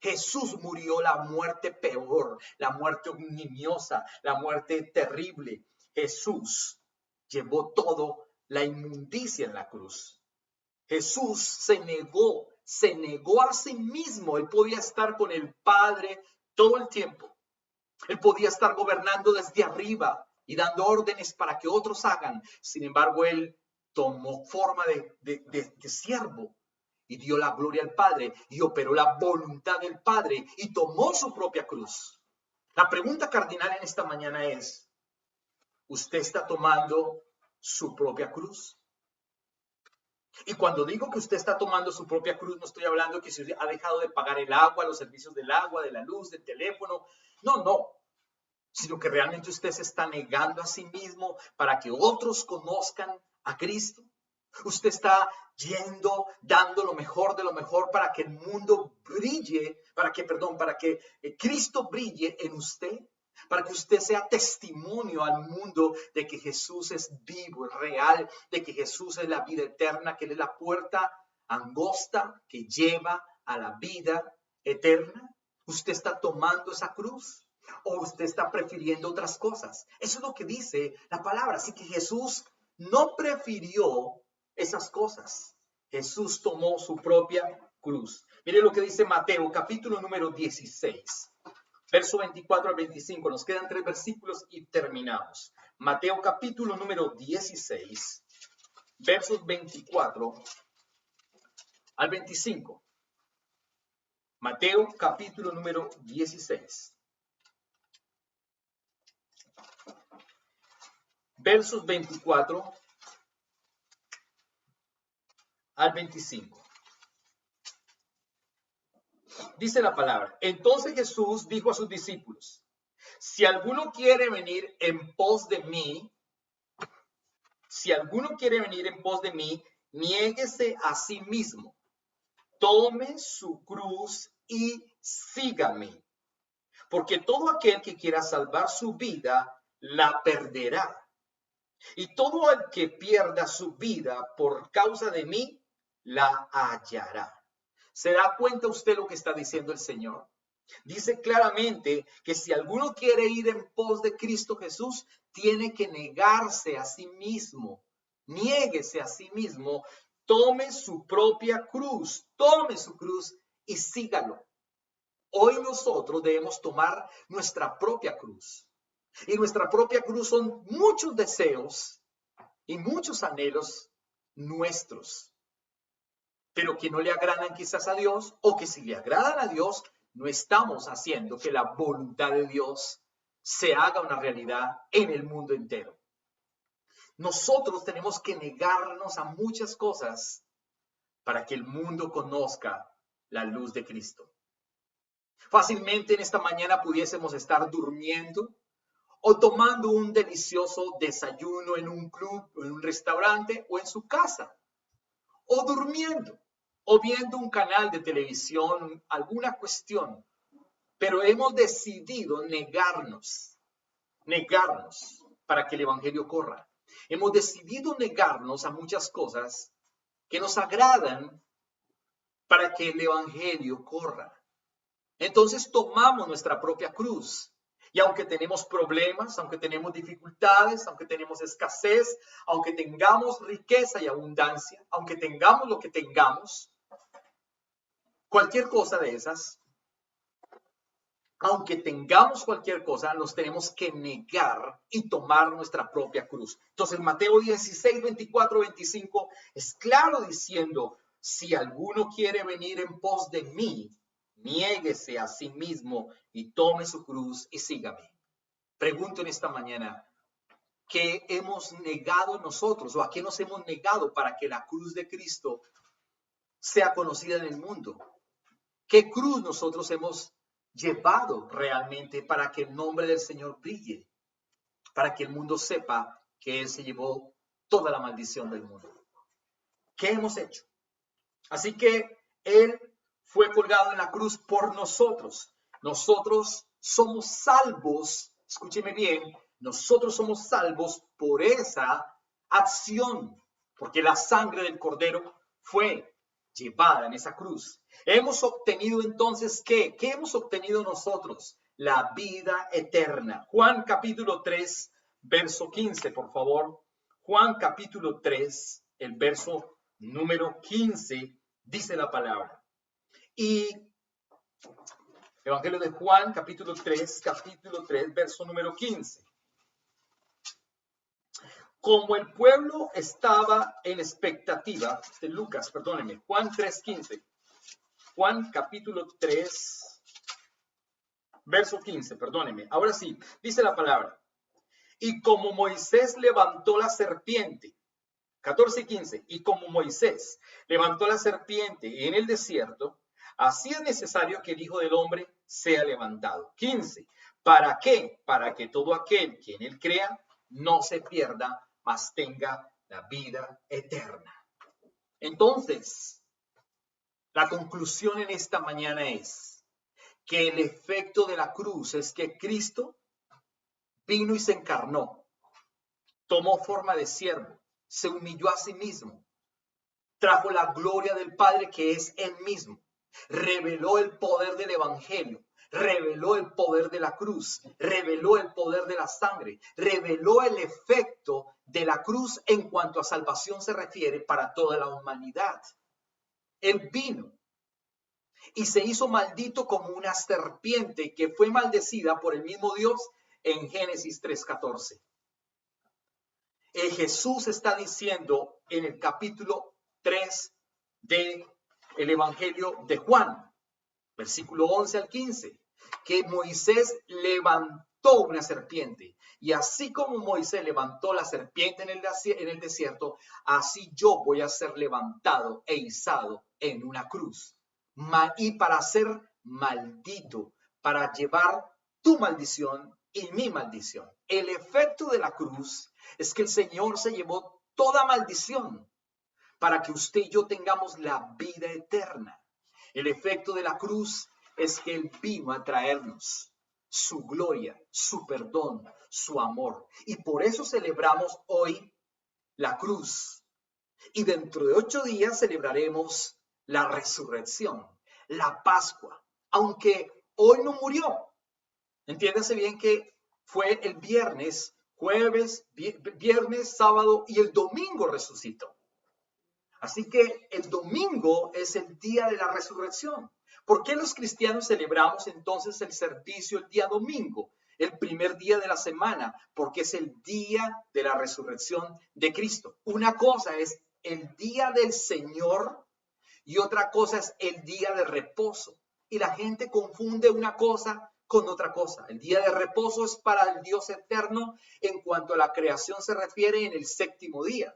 Jesús murió la muerte peor, la muerte ignominiosa, la muerte terrible. Jesús llevó todo la inmundicia en la cruz. Jesús se negó a sí mismo. Él podía estar con el Padre todo el tiempo. Él podía estar gobernando desde arriba y dando órdenes para que otros hagan. Sin embargo, Él tomó forma de siervo y dio la gloria al Padre y operó la voluntad del Padre y tomó su propia cruz. La pregunta cardinal en esta mañana es, ¿usted está tomando su propia cruz? Y cuando digo que usted está tomando su propia cruz, no estoy hablando que usted ha dejado de pagar el agua, los servicios del agua, de la luz, del teléfono. No. Sino que realmente usted se está negando a sí mismo para que otros conozcan a Cristo. Usted está dando lo mejor de lo mejor para que el mundo brille, para que Cristo brille en usted. Para que usted sea testimonio al mundo de que Jesús es vivo, es real, de que Jesús es la vida eterna, que Él es la puerta angosta que lleva a la vida eterna. ¿Usted está tomando esa cruz o usted está prefiriendo otras cosas? Eso es lo que dice la palabra. Así que Jesús no prefirió esas cosas. Jesús tomó su propia cruz. Mire lo que dice Mateo, capítulo número 16. Verso 24 al 25, nos quedan 3 versículos y terminamos. Mateo capítulo número 16, versos 24 al 25. Mateo capítulo número 16. Versos 24 al 25. Dice la palabra, entonces Jesús dijo a sus discípulos, si alguno quiere venir en pos de mí, niéguese a sí mismo, tome su cruz y sígame, porque todo aquel que quiera salvar su vida, la perderá. Y todo el que pierda su vida por causa de mí, la hallará. ¿Se da cuenta usted lo que está diciendo el Señor? Dice claramente que si alguno quiere ir en pos de Cristo Jesús, tiene que negarse a sí mismo. Niéguese a sí mismo, tome su propia cruz, tome su cruz y sígalo. Hoy nosotros debemos tomar nuestra propia cruz. Y nuestra propia cruz son muchos deseos y muchos anhelos nuestros, pero que no le agradan quizás a Dios, o que si le agradan a Dios, no estamos haciendo que la voluntad de Dios se haga una realidad en el mundo entero. Nosotros tenemos que negarnos a muchas cosas para que el mundo conozca la luz de Cristo. Fácilmente en esta mañana pudiésemos estar durmiendo o tomando un delicioso desayuno en un club, en un restaurante o en su casa, o durmiendo, o viendo un canal de televisión, alguna cuestión. Pero hemos decidido negarnos para que el evangelio corra. Hemos decidido negarnos a muchas cosas que nos agradan para que el evangelio corra. Entonces tomamos nuestra propia cruz. Y aunque tenemos problemas, aunque tenemos dificultades, aunque tenemos escasez, aunque tengamos riqueza y abundancia, aunque tengamos lo que tengamos, cualquier cosa de esas, aunque tengamos cualquier cosa, nos tenemos que negar y tomar nuestra propia cruz. Entonces Mateo 16, 24, 25 es claro diciendo, si alguno quiere venir en pos de mí, niéguese a sí mismo y tome su cruz y sígame. Pregunto en esta mañana, ¿qué hemos negado nosotros o a qué nos hemos negado para que la cruz de Cristo sea conocida en el mundo? ¿Qué cruz nosotros hemos llevado realmente para que el nombre del Señor brille? Para que el mundo sepa que Él se llevó toda la maldición del mundo. ¿Qué hemos hecho? Así que Él fue colgado en la cruz por nosotros. Nosotros somos salvos, escúcheme bien, nosotros somos salvos por esa acción, porque la sangre del Cordero fue llevada en esa cruz. Hemos obtenido entonces, ¿qué? ¿Qué hemos obtenido nosotros? La vida eterna. Juan capítulo 3, verso 15, por favor. Juan capítulo 3, el verso número 15, dice la palabra. Y Evangelio de Juan, capítulo 3, verso número 15. Como el pueblo estaba en expectativa, de Lucas, perdónenme, Juan 3:15. Juan capítulo 3, verso 15, perdónenme. Ahora sí, dice la palabra. Y como Moisés levantó la serpiente, 14:15, y como Moisés levantó la serpiente en el desierto, así es necesario que el Hijo del Hombre sea levantado. 15. ¿Para qué? Para que todo aquel que en él crea no se pierda, mas tenga la vida eterna. Entonces, la conclusión en esta mañana es que el efecto de la cruz es que Cristo vino y se encarnó, tomó forma de siervo, se humilló a sí mismo, trajo la gloria del Padre que es Él mismo, reveló el poder del Evangelio, reveló el poder de la cruz, reveló el poder de la sangre, reveló el efecto de la cruz en cuanto a salvación se refiere para toda la humanidad. Él vino y se hizo maldito como una serpiente que fue maldecida por el mismo Dios en Génesis 3:14. Jesús está diciendo en el capítulo 3 del Evangelio de Juan, versículo 11 al 15, que Moisés levantó una serpiente. Y así como Moisés levantó la serpiente en el desierto, así yo voy a ser levantado e izado en una cruz. Y para ser maldito, para llevar tu maldición y mi maldición. El efecto de la cruz es que el Señor se llevó toda maldición para que usted y yo tengamos la vida eterna. El efecto de la cruz es que Él vino a traernos su gloria, su perdón, su amor. Y por eso celebramos hoy la cruz. Y dentro de 8 días celebraremos la resurrección, la Pascua. Aunque hoy no murió. Entiéndase bien que fue el viernes, jueves, viernes, sábado y el domingo resucitó. Así que el domingo es el día de la resurrección. ¿Por qué los cristianos celebramos entonces el servicio el día domingo, el primer día de la semana? Porque es el día de la resurrección de Cristo. Una cosa es el día del Señor y otra cosa es el día de reposo. Y la gente confunde una cosa con otra cosa. El día de reposo es para el Dios eterno en cuanto a la creación se refiere en el 7º día.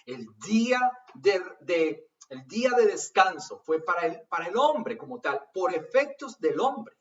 El día de descanso fue para el hombre como tal, por efectos del hombre.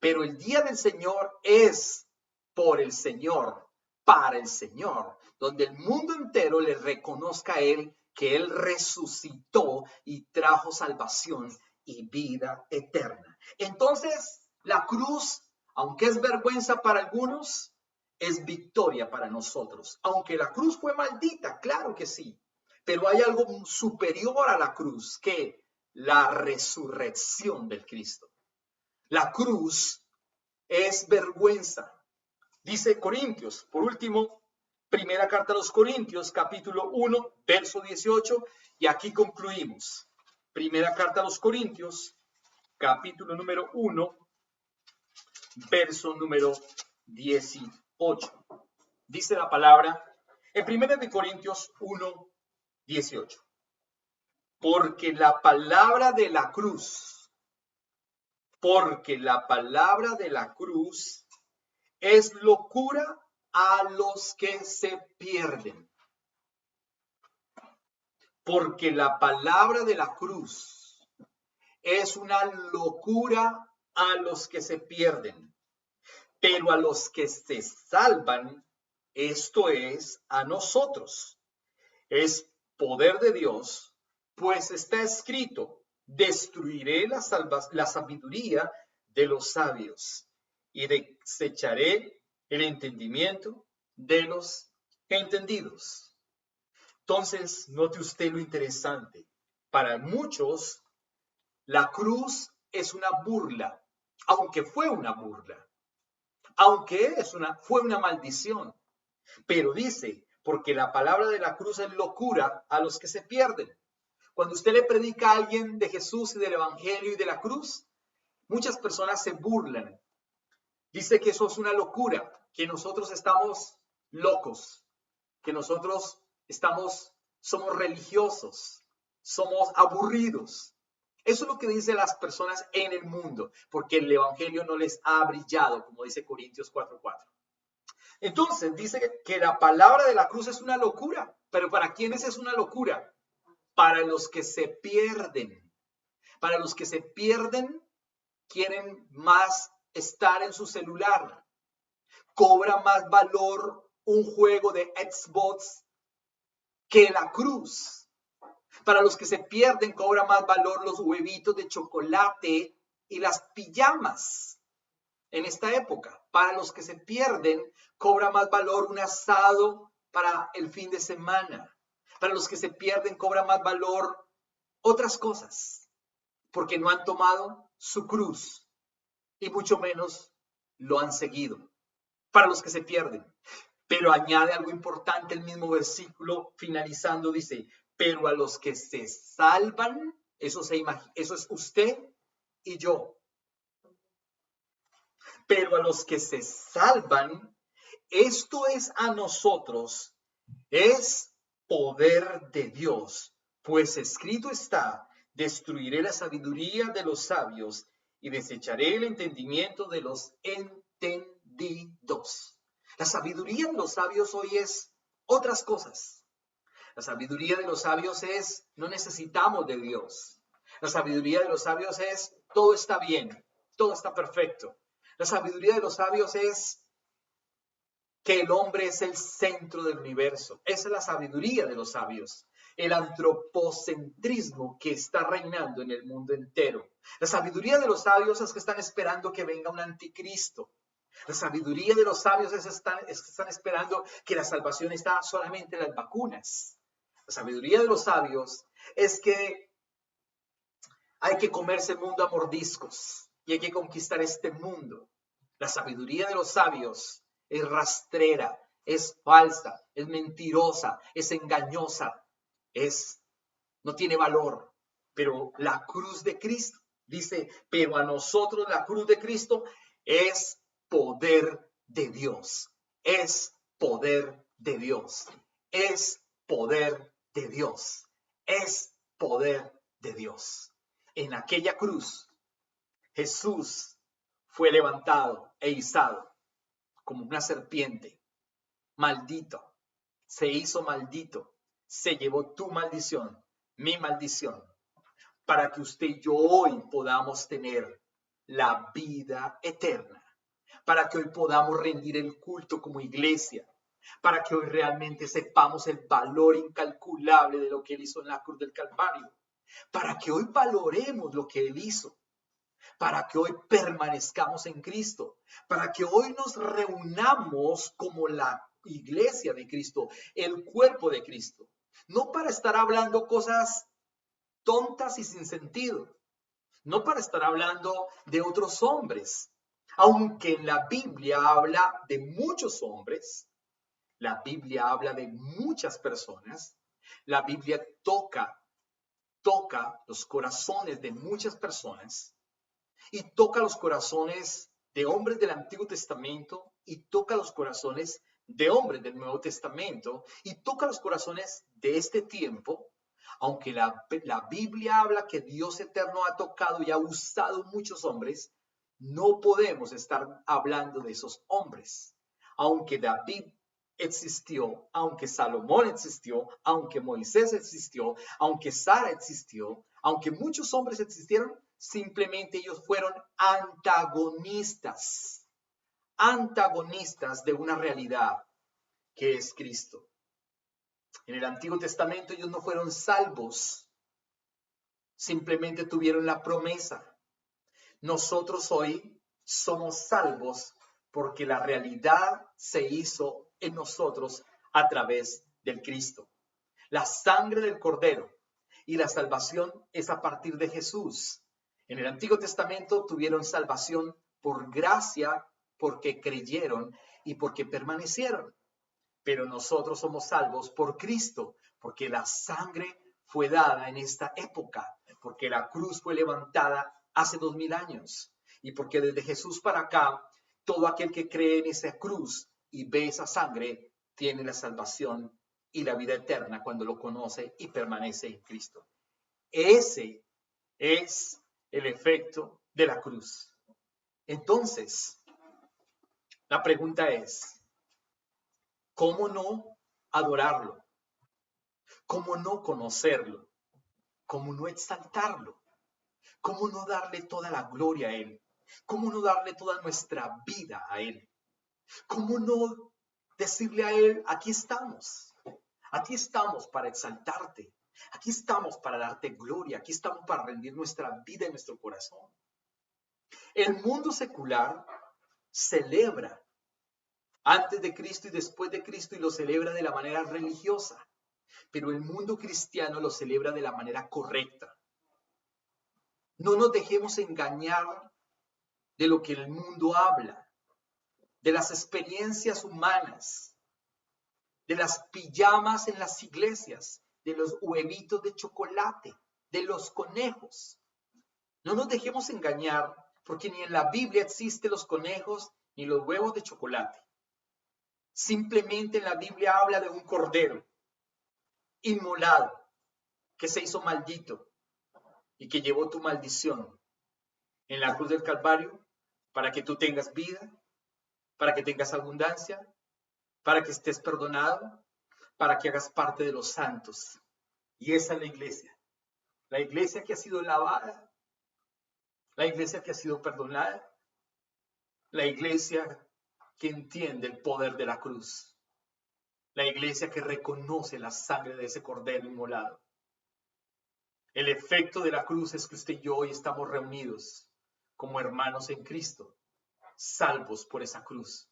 Pero el día del Señor es por el Señor, para el Señor, donde el mundo entero le reconozca a Él que Él resucitó y trajo salvación y vida eterna. Entonces, la cruz, aunque es vergüenza para algunos, es victoria para nosotros. Aunque la cruz fue maldita, claro que sí, pero hay algo superior a la cruz que la resurrección del Cristo. La cruz es vergüenza. Dice Corintios, por último, primera carta a los Corintios, capítulo 1, verso 18, y aquí concluimos. Primera carta a los Corintios, capítulo número 1, verso número 18. Dice la palabra en primera de Corintios 1, 18. Porque la palabra de la cruz, es locura a los que se pierden. Porque la palabra de la cruz es una locura a los que se pierden. Pero a los que se salvan, esto es, a nosotros, es poder de Dios, pues está escrito, destruiré la sabiduría de los sabios y desecharé el entendimiento de los entendidos. Entonces, note usted lo interesante. Para muchos, la cruz es una burla, aunque fue una burla, aunque fue una maldición. Pero dice, porque la palabra de la cruz es locura a los que se pierden. Cuando usted le predica a alguien de Jesús y del Evangelio y de la cruz, muchas personas se burlan. Dice que eso es una locura, que nosotros estamos locos, que nosotros somos religiosos, somos aburridos. Eso es lo que dicen las personas en el mundo, porque el Evangelio no les ha brillado, como dice Corintios 4:4. Entonces dice que la palabra de la cruz es una locura, pero ¿para quiénes es una locura? Para los que se pierden. Para los que se pierden, quieren más estar en su celular. Cobra más valor un juego de Xbox que la cruz. Para los que se pierden, cobra más valor los huevitos de chocolate y las pijamas. En esta época, para los que se pierden, cobra más valor un asado para el fin de semana. Para los que se pierden, cobra más valor otras cosas, porque no han tomado su cruz y mucho menos lo han seguido. Para los que se pierden. Pero añade algo importante el mismo versículo finalizando, dice, pero a los que se salvan, eso es usted y yo. Pero a los que se salvan, esto es a nosotros, es poder de Dios, pues escrito está, destruiré la sabiduría de los sabios y desecharé el entendimiento de los entendidos. La sabiduría de los sabios hoy es otras cosas. La sabiduría de los sabios es, no necesitamos de Dios. La sabiduría de los sabios es, todo está bien, todo está perfecto. La sabiduría de los sabios es que el hombre es el centro del universo. Esa es la sabiduría de los sabios. El antropocentrismo que está reinando en el mundo entero. La sabiduría de los sabios es que están esperando que venga un anticristo. La sabiduría de los sabios es que están esperando que la salvación está solamente en las vacunas. La sabiduría de los sabios es que hay que comerse el mundo a mordiscos y hay que conquistar este mundo. La sabiduría de los sabios es rastrera, es falsa, es mentirosa, es engañosa, no tiene valor. Pero la cruz de Cristo, dice, pero a nosotros la cruz de Cristo es poder de Dios, es poder de Dios, es poder de Dios, es poder de Dios. En aquella cruz, Jesús fue levantado e izado como una serpiente, maldito, se hizo maldito, se llevó tu maldición, mi maldición, para que usted y yo hoy podamos tener la vida eterna, para que hoy podamos rendir el culto como iglesia, para que hoy realmente sepamos el valor incalculable de lo que Él hizo en la cruz del Calvario, para que hoy valoremos lo que Él hizo, para que hoy permanezcamos en Cristo, para que hoy nos reunamos como la iglesia de Cristo, el cuerpo de Cristo, no para estar hablando cosas tontas y sin sentido, no para estar hablando de otros hombres, aunque en la Biblia habla de muchos hombres, la Biblia habla de muchas personas, la Biblia toca los corazones de muchas personas y toca los corazones de hombres del Antiguo Testamento y toca los corazones de hombres del Nuevo Testamento y toca los corazones de este tiempo, aunque la Biblia habla que Dios eterno ha tocado y ha usado muchos hombres, no podemos estar hablando de esos hombres. Aunque David existió, aunque Salomón existió, aunque Moisés existió, aunque Sara existió, aunque muchos hombres existieron, simplemente ellos fueron antagonistas de una realidad que es Cristo. En el Antiguo Testamento ellos no fueron salvos, simplemente tuvieron la promesa. Nosotros hoy somos salvos porque la realidad se hizo en nosotros a través del Cristo. La sangre del Cordero y la salvación es a partir de Jesús. En el Antiguo Testamento tuvieron salvación por gracia, porque creyeron y porque permanecieron. Pero nosotros somos salvos por Cristo, porque la sangre fue dada en esta época, porque la cruz fue levantada hace 2000 años y porque desde Jesús para acá, todo aquel que cree en esa cruz y ve esa sangre tiene la salvación y la vida eterna cuando lo conoce y permanece en Cristo. Ese es el efecto de la cruz. Entonces, la pregunta es, ¿cómo no adorarlo? ¿Cómo no conocerlo? ¿Cómo no exaltarlo? ¿Cómo no darle toda la gloria a Él? ¿Cómo no darle toda nuestra vida a Él? ¿Cómo no decirle a Él, aquí estamos para exaltarte, aquí estamos para darte gloria, aquí estamos para rendir nuestra vida y nuestro corazón? El mundo secular celebra antes de Cristo y después de Cristo y lo celebra de la manera religiosa, pero el mundo cristiano lo celebra de la manera correcta. No nos dejemos engañar de lo que el mundo habla, de las experiencias humanas, de las pijamas en las iglesias, de los huevitos de chocolate, de los conejos. No nos dejemos engañar porque ni en la Biblia existen los conejos ni los huevos de chocolate. Simplemente en la Biblia habla de un cordero inmolado que se hizo maldito y que llevó tu maldición en la cruz del Calvario para que tú tengas vida, para que tengas abundancia, para que estés perdonado, para que hagas parte de los santos. Y esa es la iglesia que ha sido lavada, la iglesia que ha sido perdonada, la iglesia que entiende el poder de la cruz, la iglesia que reconoce la sangre de ese cordero inmolado. El efecto de la cruz es que usted y yo hoy estamos reunidos como hermanos en Cristo, salvos por esa cruz,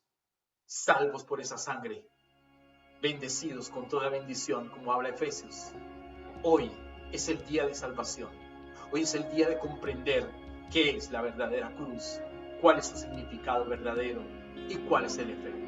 salvos por esa sangre, bendecidos con toda bendición, como habla Efesios. Hoy es el día de salvación. Hoy es el día de comprender qué es la verdadera cruz, cuál es su significado verdadero y cuál es el efecto.